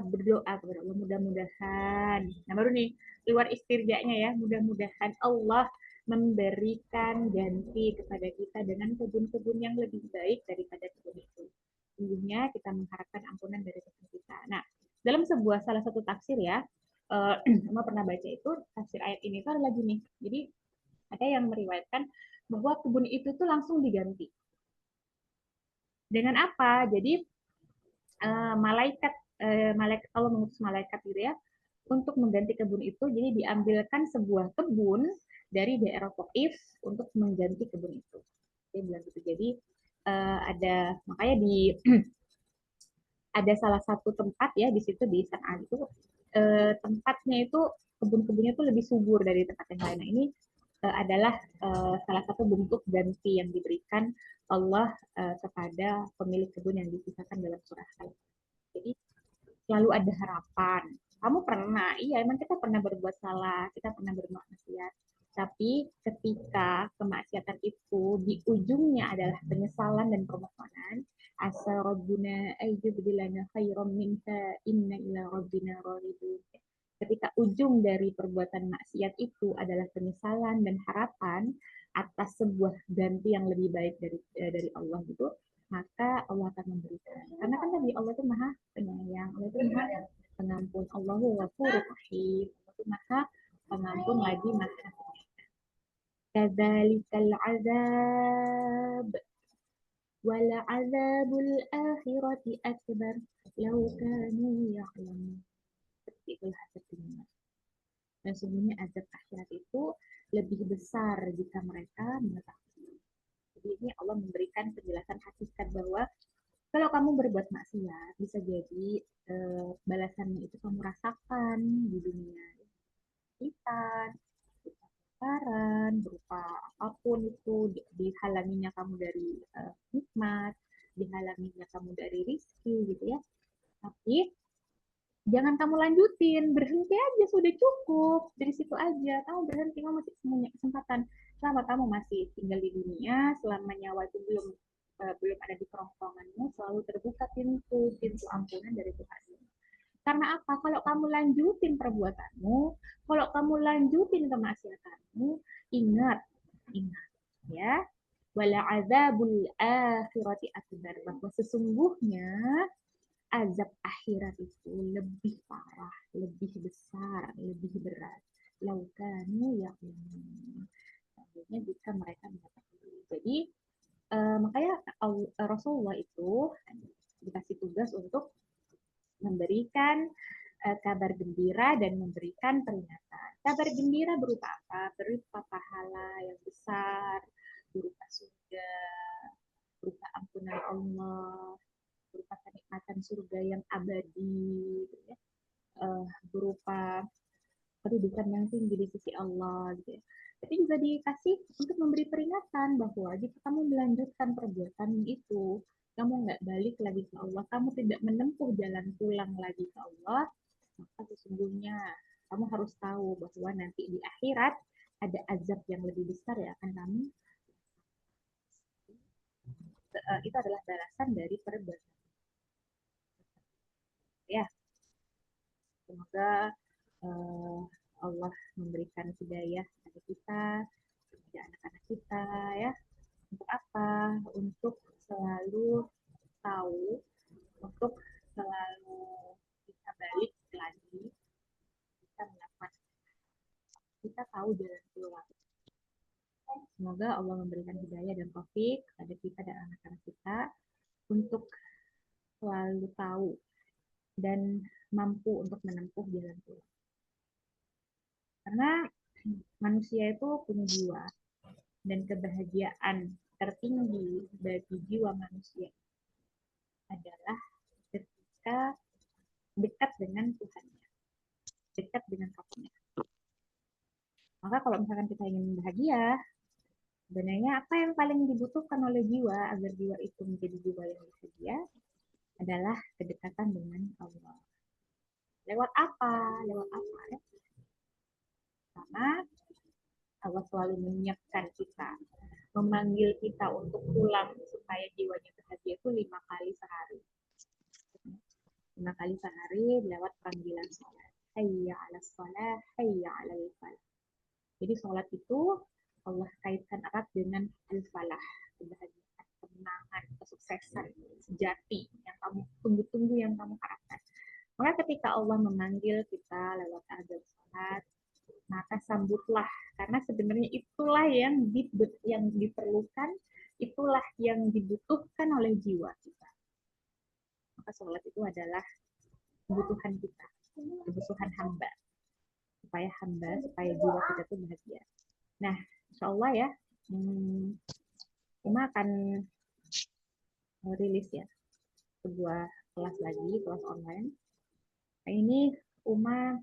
berdoa kepada Allah, mudah-mudahan. Nah, baru nih luar istirjanya ya, mudah-mudahan Allah memberikan ganti kepada kita dengan kebun-kebun yang lebih baik daripada kebun itu. Sungguhnya kita mengharapkan ampunan dari Tuhan kita. Nah, dalam salah satu tafsir ya, sama pernah baca itu tafsir ayat ini tuh adalah gini. Jadi ada yang meriwayatkan bahwa kebun itu tuh langsung diganti. Dengan apa? Jadi malaikat Allah mengutus malaikat gitu ya untuk mengganti kebun itu. Jadi diambilkan sebuah kebun dari daerah Taif untuk mengganti kebun itu. Dia bilang gitu. Jadi makanya ada salah satu tempat ya di situ di San'a itu tempatnya itu kebun-kebunnya itu lebih subur dari tempat yang lain. Nah, ini adalah salah satu bentuk ganti yang diberikan Allah kepada pemilik kebun yang dikisahkan dalam surah Al. Jadi selalu ada harapan. Kamu pernah, iya emang kita pernah berbuat salah, kita pernah berbuat maksiat. Tapi ketika kemaksiatan itu di ujungnya adalah penyesalan dan permohonan, asa rabbuna ayyubdilana khairan minha inna ila rabbina raghibun. Ketika ujung dari perbuatan maksiat itu adalah penyesalan dan harapan atas sebuah ganti yang lebih baik dari Allah gitu, maka Allah akan memberikan. Karena kan tadi Allah itu maha penyayang, Allah itu maha pengampun, Allahu ghafurur rahim, Allah itu maha pengampun lagi maha penyayang. Kadzalikal azab wala azabul akhirati akbar law kanu ya'lamun. Seperti itulah artinya. Dan sebenarnya azab akhirat itu lebih besar jika mereka mengetahui. Jadi ini Allah memberikan penjelasan hakikat bahwa kalau kamu berbuat maksiat, bisa jadi balasannya itu kamu rasakan di dunia. Ikan, kebakaran, berupa apapun itu, dihalanginya kamu dari nikmat, dihalanginya kamu dari rizki gitu ya. Tapi jangan kamu lanjutin, berhenti aja, sudah cukup dari situ aja. Kamu berhenti, kamu masih punya kesempatan. selama kamu masih tinggal di dunia, selama nyawa itu belum ada di kerongkonganmu, selalu terbuka pintu ampunan dari Tuhan. Karena apa? Kalau kamu lanjutin perbuatanmu, kalau kamu lanjutin kemaksiatanmu, ingat, ingat ya, wala azabul akhirati akbar, bahwa sesungguhnya azab akhirat itu lebih parah, lebih besar, lebih berat. Laukanu ya'lamun. Selanjutnya jika mereka mengetahui. Jadi makanya Rasulullah itu dikasih tugas untuk memberikan kabar gembira dan memberikan peringatan. Kabar gembira berupa apa? Berupa pahala yang besar, berupa surga, berupa ampunan Allah, berupa kenikmatan surga yang abadi, gitu ya. Berupa kedudukan yang tinggi di sisi Allah, gitu ya. Tapi juga dikasih untuk memberi peringatan bahwa jika kamu melanjutkan perbuatan itu, kamu nggak balik lagi ke Allah, kamu tidak menempuh jalan pulang lagi ke Allah, maka sesungguhnya kamu harus tahu bahwa nanti di akhirat ada azab yang lebih besar yang akan kamu itu adalah balasan dari perbuatan. Ya, semoga Allah memberikan hidayah kepada kita, kepada anak-anak kita, ya. Untuk apa? Untuk selalu tahu, untuk selalu bisa balik lagi, bisa melakukan, kita tahu jalan keluar. Semoga Allah memberikan hidayah dan taufik kepada kita dan anak-anak kita untuk selalu tahu dan mampu untuk menempuh jalan keluar. Karena manusia itu punya jiwa, dan kebahagiaan tertinggi bagi jiwa manusia adalah ketika dekat dengan Tuhannya, dekat dengan Rabbnya. Maka kalau misalkan kita ingin bahagia, sebenarnya apa yang paling dibutuhkan oleh jiwa agar jiwa itu menjadi jiwa yang bahagia adalah kedekatan dengan Allah. Lewat apa? Lewat apa ya? Karena Allah selalu menyiapkan kita, memanggil kita untuk pulang supaya jiwanya bahagia itu 5 kali sehari. 5 kali sehari lewat panggilan sholat. Hayya ala sholat, hayya ala falah. Jadi sholat itu Allah kaitkan erat dengan al-falah, kebahagiaan, kemenangan, kesuksesan sejati yang kamu tunggu-tunggu, yang kamu harapkan. Maka ketika Allah memanggil kita lewat azan sholat, maka sambutlah, karena sebenarnya itulah yang diperlukan, itulah yang dibutuhkan oleh jiwa kita. Maka sholat itu adalah kebutuhan kita, kebutuhan hamba, supaya jiwa kita itu bahagia. Nah, insya Allah ya, Uma akan rilis ya sebuah kelas lagi, kelas online. Nah, ini Uma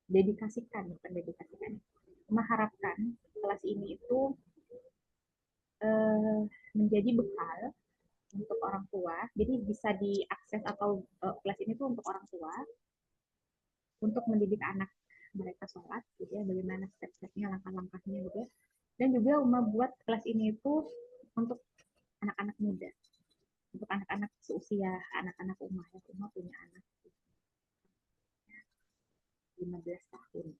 dedikasikan, bukan dedikasikan. Uma harapkan kelas ini itu menjadi bekal untuk orang tua. Jadi bisa diakses, atau kelas ini tuh untuk orang tua untuk mendidik anak mereka sholat, gitu ya, bagaimana step-stepnya, langkah-langkahnya, gitu ya. Dan juga Uma buat kelas ini itu untuk anak-anak muda, untuk anak-anak seusia anak-anak Uma ya. Uma punya anak 15 tahun.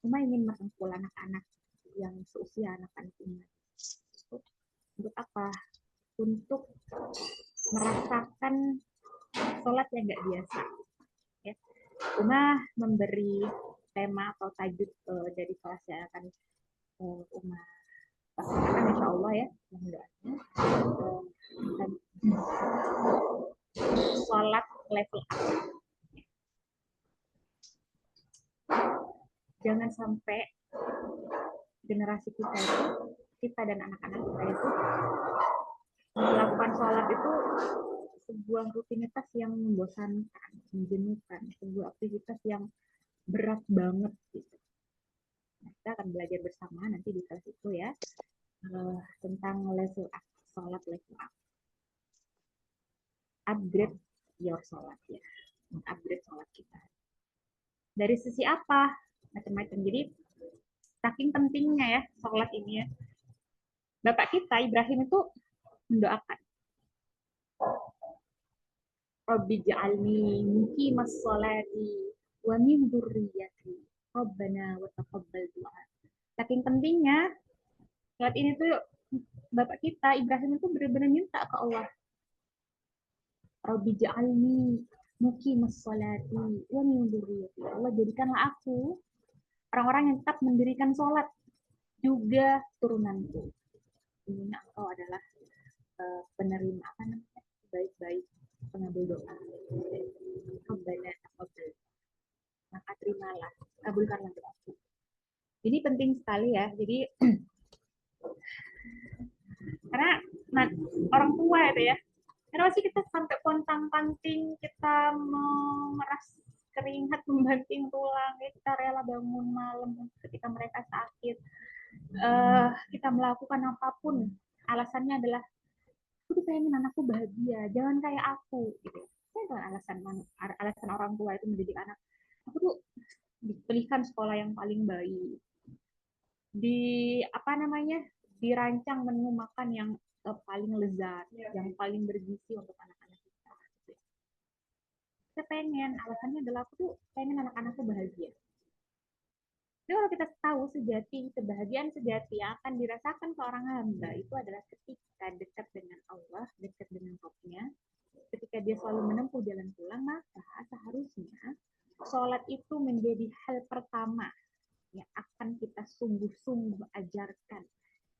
Uma ingin merangkul anak-anak yang seusia anak-anak Uma. Untuk apa? Untuk merasakan sholat yang nggak biasa. Ya. Uma memberi tema atau tajuk dari kelas yang akan Uma laksanakan, insya Allah ya, mudah-mudahan sholat level up. Jangan sampai generasi kita itu, kita dan anak-anak kita itu melakukan sholat itu sebuah rutinitas yang membosankan, menjenuhkan, sebuah aktivitas yang berat banget gitu. Nah, kita akan belajar bersama nanti di kelas itu ya, tentang level up, sholat level up. Upgrade your sholat ya, upgrade sholat kita. Dari sisi apa? Macam-macam. Jadi saking pentingnya ya sholat ini ya. Bapak kita Ibrahim itu mendoakan, Rabbi ja'alni muqimas sholati wa min dzurriyyati. Rabbana wa taqabbal du'a. Saking pentingnya sholat ini tuh Bapak kita Ibrahim itu benar-benar minta ke Allah, Rabbi ja'alni muqimas sholati wa min dzurriyyati. Allah jadikanlah aku orang-orang yang tetap mendirikan sholat juga turunanku. Ini engkau adalah penerima apa namanya baik-baik pengambil doa. Rabbana taqabbal, maka terimalah, kabulkanlah doaku. Ini penting sekali ya. Jadi karena orang tua itu ya, kenapa sih kita sampai pontang-panting, kita memeras keringat, membanting tulang, kita rela bangun malam ketika mereka sakit, kita melakukan apapun, alasannya adalah aku tuh pengen anakku bahagia, jangan kayak aku gitu. Itu alasan orang tua itu mendidik anak. Aku tuh dipilihkan sekolah yang paling baik, di apa namanya, dirancang menu makan yang paling lezat, yang paling bergizi untuk anak-anak kita. Kita pengen, alasannya adalah aku tuh pengen anak-anakku bahagia. Jadi kalau kita tahu kebahagiaan sejati yang akan dirasakan seorang hamba itu adalah ketika dekat dengan Allah, dekat dengan Rabb-nya, ketika dia selalu menempuh jalan pulang, maka seharusnya sholat itu menjadi hal pertama yang akan kita sungguh-sungguh ajarkan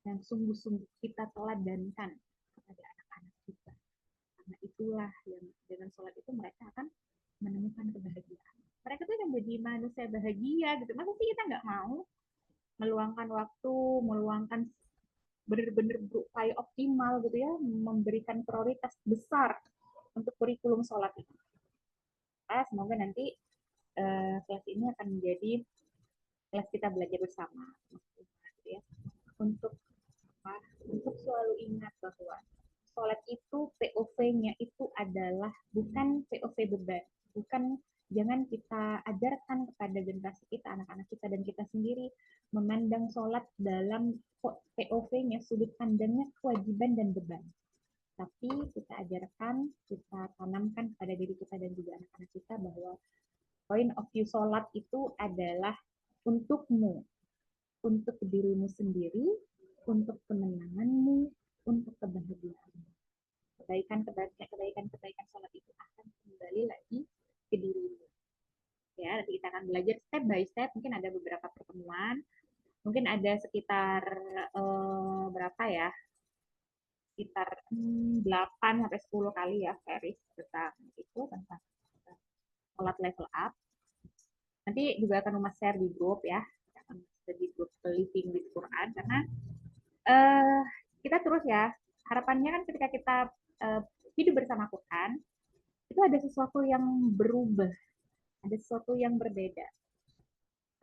dan sungguh-sungguh kita teladankan kepada anak-anak kita. Karena itulah yang dengan sholat itu mereka akan menemukan kebahagiaan. Mereka tuh yang menjadi manusia bahagia gitu. Masa sih kita nggak mau meluangkan waktu, meluangkan benar-benar berupaya optimal gitu ya, memberikan prioritas besar untuk kurikulum sholat itu. Semoga nanti kelas ini akan menjadi kelas kita belajar bersama, gitu ya. Untuk untuk selalu ingat bahwa sholat itu POV-nya itu adalah bukan POV beban, bukan, jangan kita ajarkan kepada generasi kita, anak-anak kita dan kita sendiri memandang sholat dalam POV-nya, sudut pandangnya kewajiban dan beban. Tapi kita ajarkan, kita tanamkan kepada diri kita dan juga anak-anak kita bahwa point of view sholat itu adalah untukmu, untuk dirimu sendiri, untuk kemenanganmu, untuk kebahagiaanmu. Kebaikan sholat itu akan kembali lagi ke dirimu. Ya, nanti kita akan belajar step by step. Mungkin ada beberapa pertemuan, mungkin ada sekitar berapa ya? Sekitar 8 sampai 10 kali ya series tentang itu, tentang sholat level up. Nanti juga akan Mas share di grup ya, di grup Living with Quran, karena kita terus ya, harapannya kan ketika kita hidup bersama Quran, itu ada sesuatu yang berubah, ada sesuatu yang berbeda.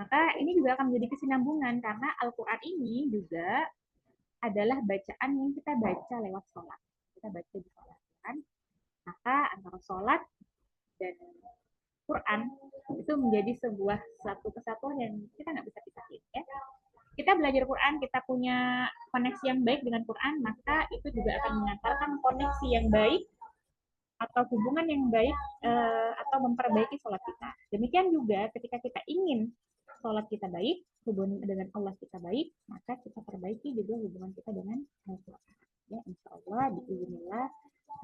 Maka ini juga akan menjadi kesinambungan, karena Al-Quran ini juga adalah bacaan yang kita baca lewat sholat. Kita baca di sholat kan? Maka antara sholat dan Quran itu menjadi sebuah satu kesatuan yang kita nggak bisa pisahin ya. Kita belajar Quran, kita punya koneksi yang baik dengan Quran, maka itu juga akan mengantarkan koneksi yang baik atau hubungan yang baik atau memperbaiki sholat kita. Demikian juga ketika kita ingin sholat kita baik, hubungan dengan Allah kita baik, maka kita perbaiki juga hubungan kita dengan Al-Quran. Ya, insya Allah, biiznillah,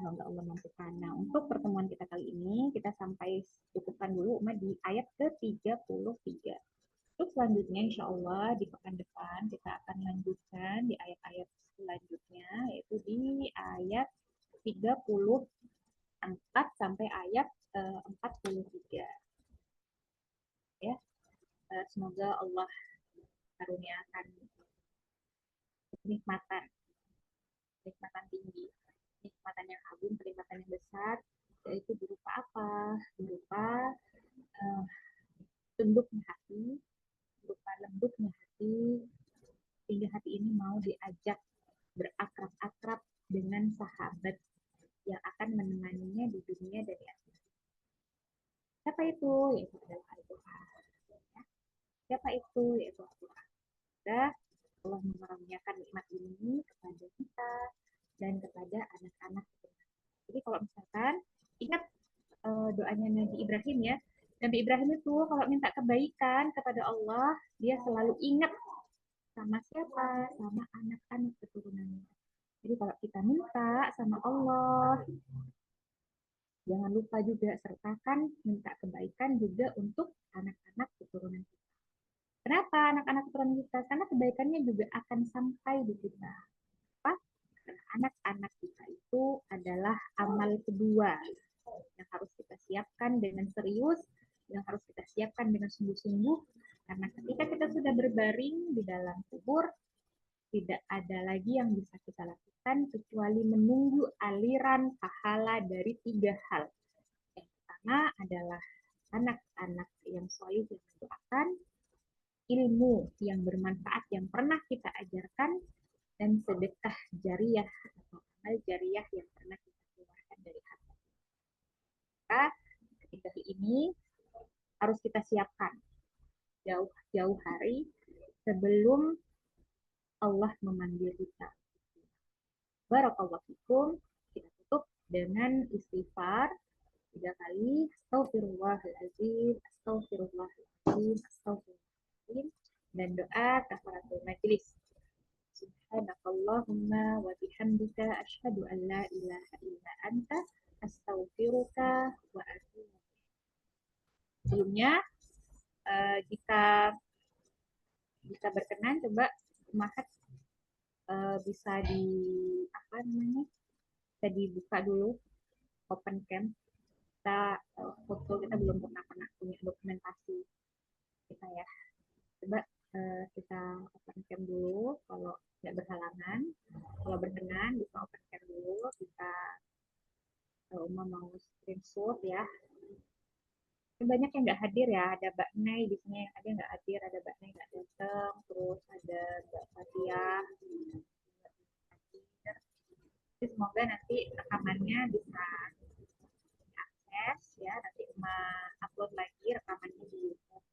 semoga Allah mampukan. Nah, untuk pertemuan kita kali ini, kita sampai cukupkan dulu di ayat ke-33. Terus selanjutnya insya Allah di pekan depan kita akan lanjutkan di ayat-ayat selanjutnya, yaitu di ayat 34 sampai ayat 43. Ya, semoga Allah karuniakan kenikmatan tinggi, kenikmatan yang agung, kenikmatan yang besar, yaitu berupa apa? Berupa tunduknya hati, berupa lembutnya hati, sehingga hati ini mau diajak berakrab-akrab dengan sahabat yang akan menemaninya di dunia dan di akhirat. Apa itu? Yaitu adalah Al-Quran. Siapa itu? Yaitu Allah. Allah mengaruniakan nikmat ini kepada kita dan kepada anak-anak kita. Jadi kalau misalkan ingat doanya Nabi Ibrahim ya. Nabi Ibrahim itu kalau minta kebaikan kepada Allah, dia selalu ingat sama siapa? Sama anak-anak keturunannya. Jadi kalau kita minta sama Allah, jangan lupa juga sertakan minta kebaikan juga untuk anak-anak keturunan kita. Kenapa anak-anak keturunan kita? Karena kebaikannya juga akan sampai di kita. Apa? Karena anak-anak kita itu adalah amal kedua yang harus kita siapkan dengan serius, yang harus kita siapkan dengan sungguh-sungguh. Karena ketika kita sudah berbaring di dalam kubur, tidak ada lagi yang bisa kita lakukan kecuali menunggu aliran pahala dari 3 hal. Yang pertama adalah anak-anak yang soleh yang mendoakan, ilmu yang bermanfaat yang pernah kita ajarkan, dan sedekah jariah atau amal jariah yang pernah kita keluarkan dari hati. Maka ketika ini harus kita siapkan jauh-jauh hari sebelum Allah memanggil kita. Barakallahu fikum. Kita tutup dengan istighfar 3 kali. Astaghfirullahaladzim, astaghfirullahaladzim, astaghfirullahaladzim. Dan doa kafaratul majlis. Subhanakallahumma wa bihamdika asyhadu an la ilaha illa anta astaghfiruka wa atubu. Sebelumnya, jika bisa berkenan, coba Mahat bisa di apa namanya, bisa dibuka dulu open cam. Kita foto, kita belum pernah punya dokumentasi kita ya. Coba kita open cam dulu kalau tidak berhalangan. Kalau berkenan bisa open cam dulu. Kita Uma mau screenshot ya. Banyak yang nggak hadir ya, ada Mbak Nay di sini yang ada nggak hadir, ada Mbak Nay nggak datang, terus ada Mbak Fatia. Jadi semoga nanti rekamannya bisa diakses ya, nanti Uma upload lagi rekamannya di YouTube.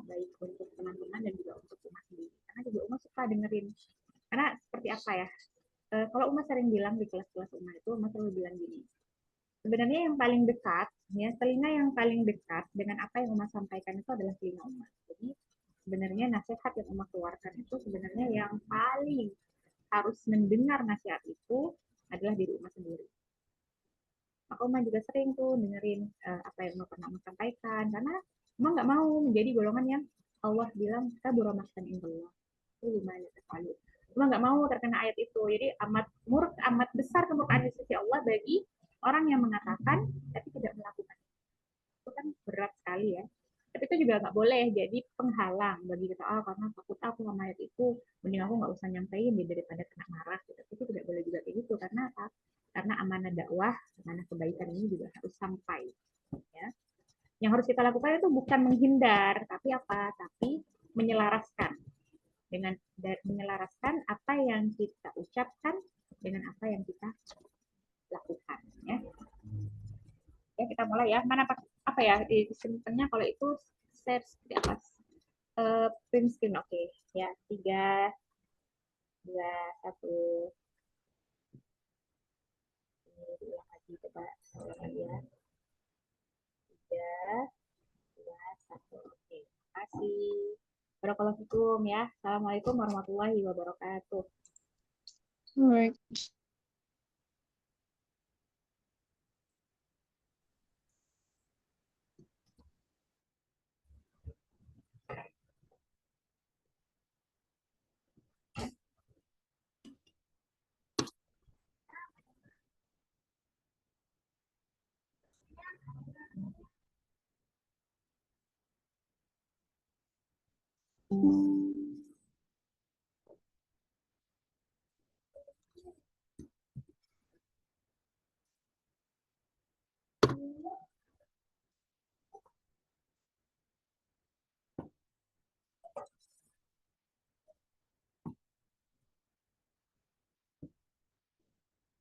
Baik untuk teman-teman dan juga untuk Uma sendiri. Karena juga Uma suka dengerin. Karena seperti apa ya? Kalau Uma sering bilang di kelas-kelas Uma itu, Uma selalu bilang gini. Sebenarnya yang paling dekat, ya telinga yang paling dekat dengan apa yang Uma sampaikan itu adalah telinga Uma. Jadi sebenarnya nasihat yang Uma keluarkan itu sebenarnya yang paling harus mendengar nasihat itu adalah diri Uma sendiri. Maka Uma juga sering tuh dengerin apa yang Uma pernah sampaikan, karena Uma nggak mau menjadi golongan yang Allah bilang kita beromakan indallah. Itu gimana terlalu. Uma nggak mau terkena ayat itu. Jadi amat besar kemurkaan di sisi Allah bagi orang yang mengatakan tapi tidak melakukan. Itu kan berat sekali ya. Tapi itu juga nggak boleh jadi penghalang bagi kita, karena takut aku sama ayat itu, mending aku nggak usah nyampein daripada kena marah. Gitu. Itu tidak boleh juga kayak gitu, karena apa? Karena amanah dakwah, amanah kebaikan ini juga harus sampai. Ya. Yang harus kita lakukan itu bukan menghindar, tapi apa? Tapi menyelaraskan dengan menyelaraskan apa yang kita ucapkan dengan apa yang kita lakukan. Ya. Ya kita mulai ya. Mana apa ya di simpennya kalau itu share seperti apa? Print screen oke. Ya 3, 2, 1. Ini diulang lagi coba ulang lagi ya. 3, 2, 1. Oke. Terima kasih. Barakallahu fikum ya. Assalamualaikum warahmatullahi wabarakatuh. Alright.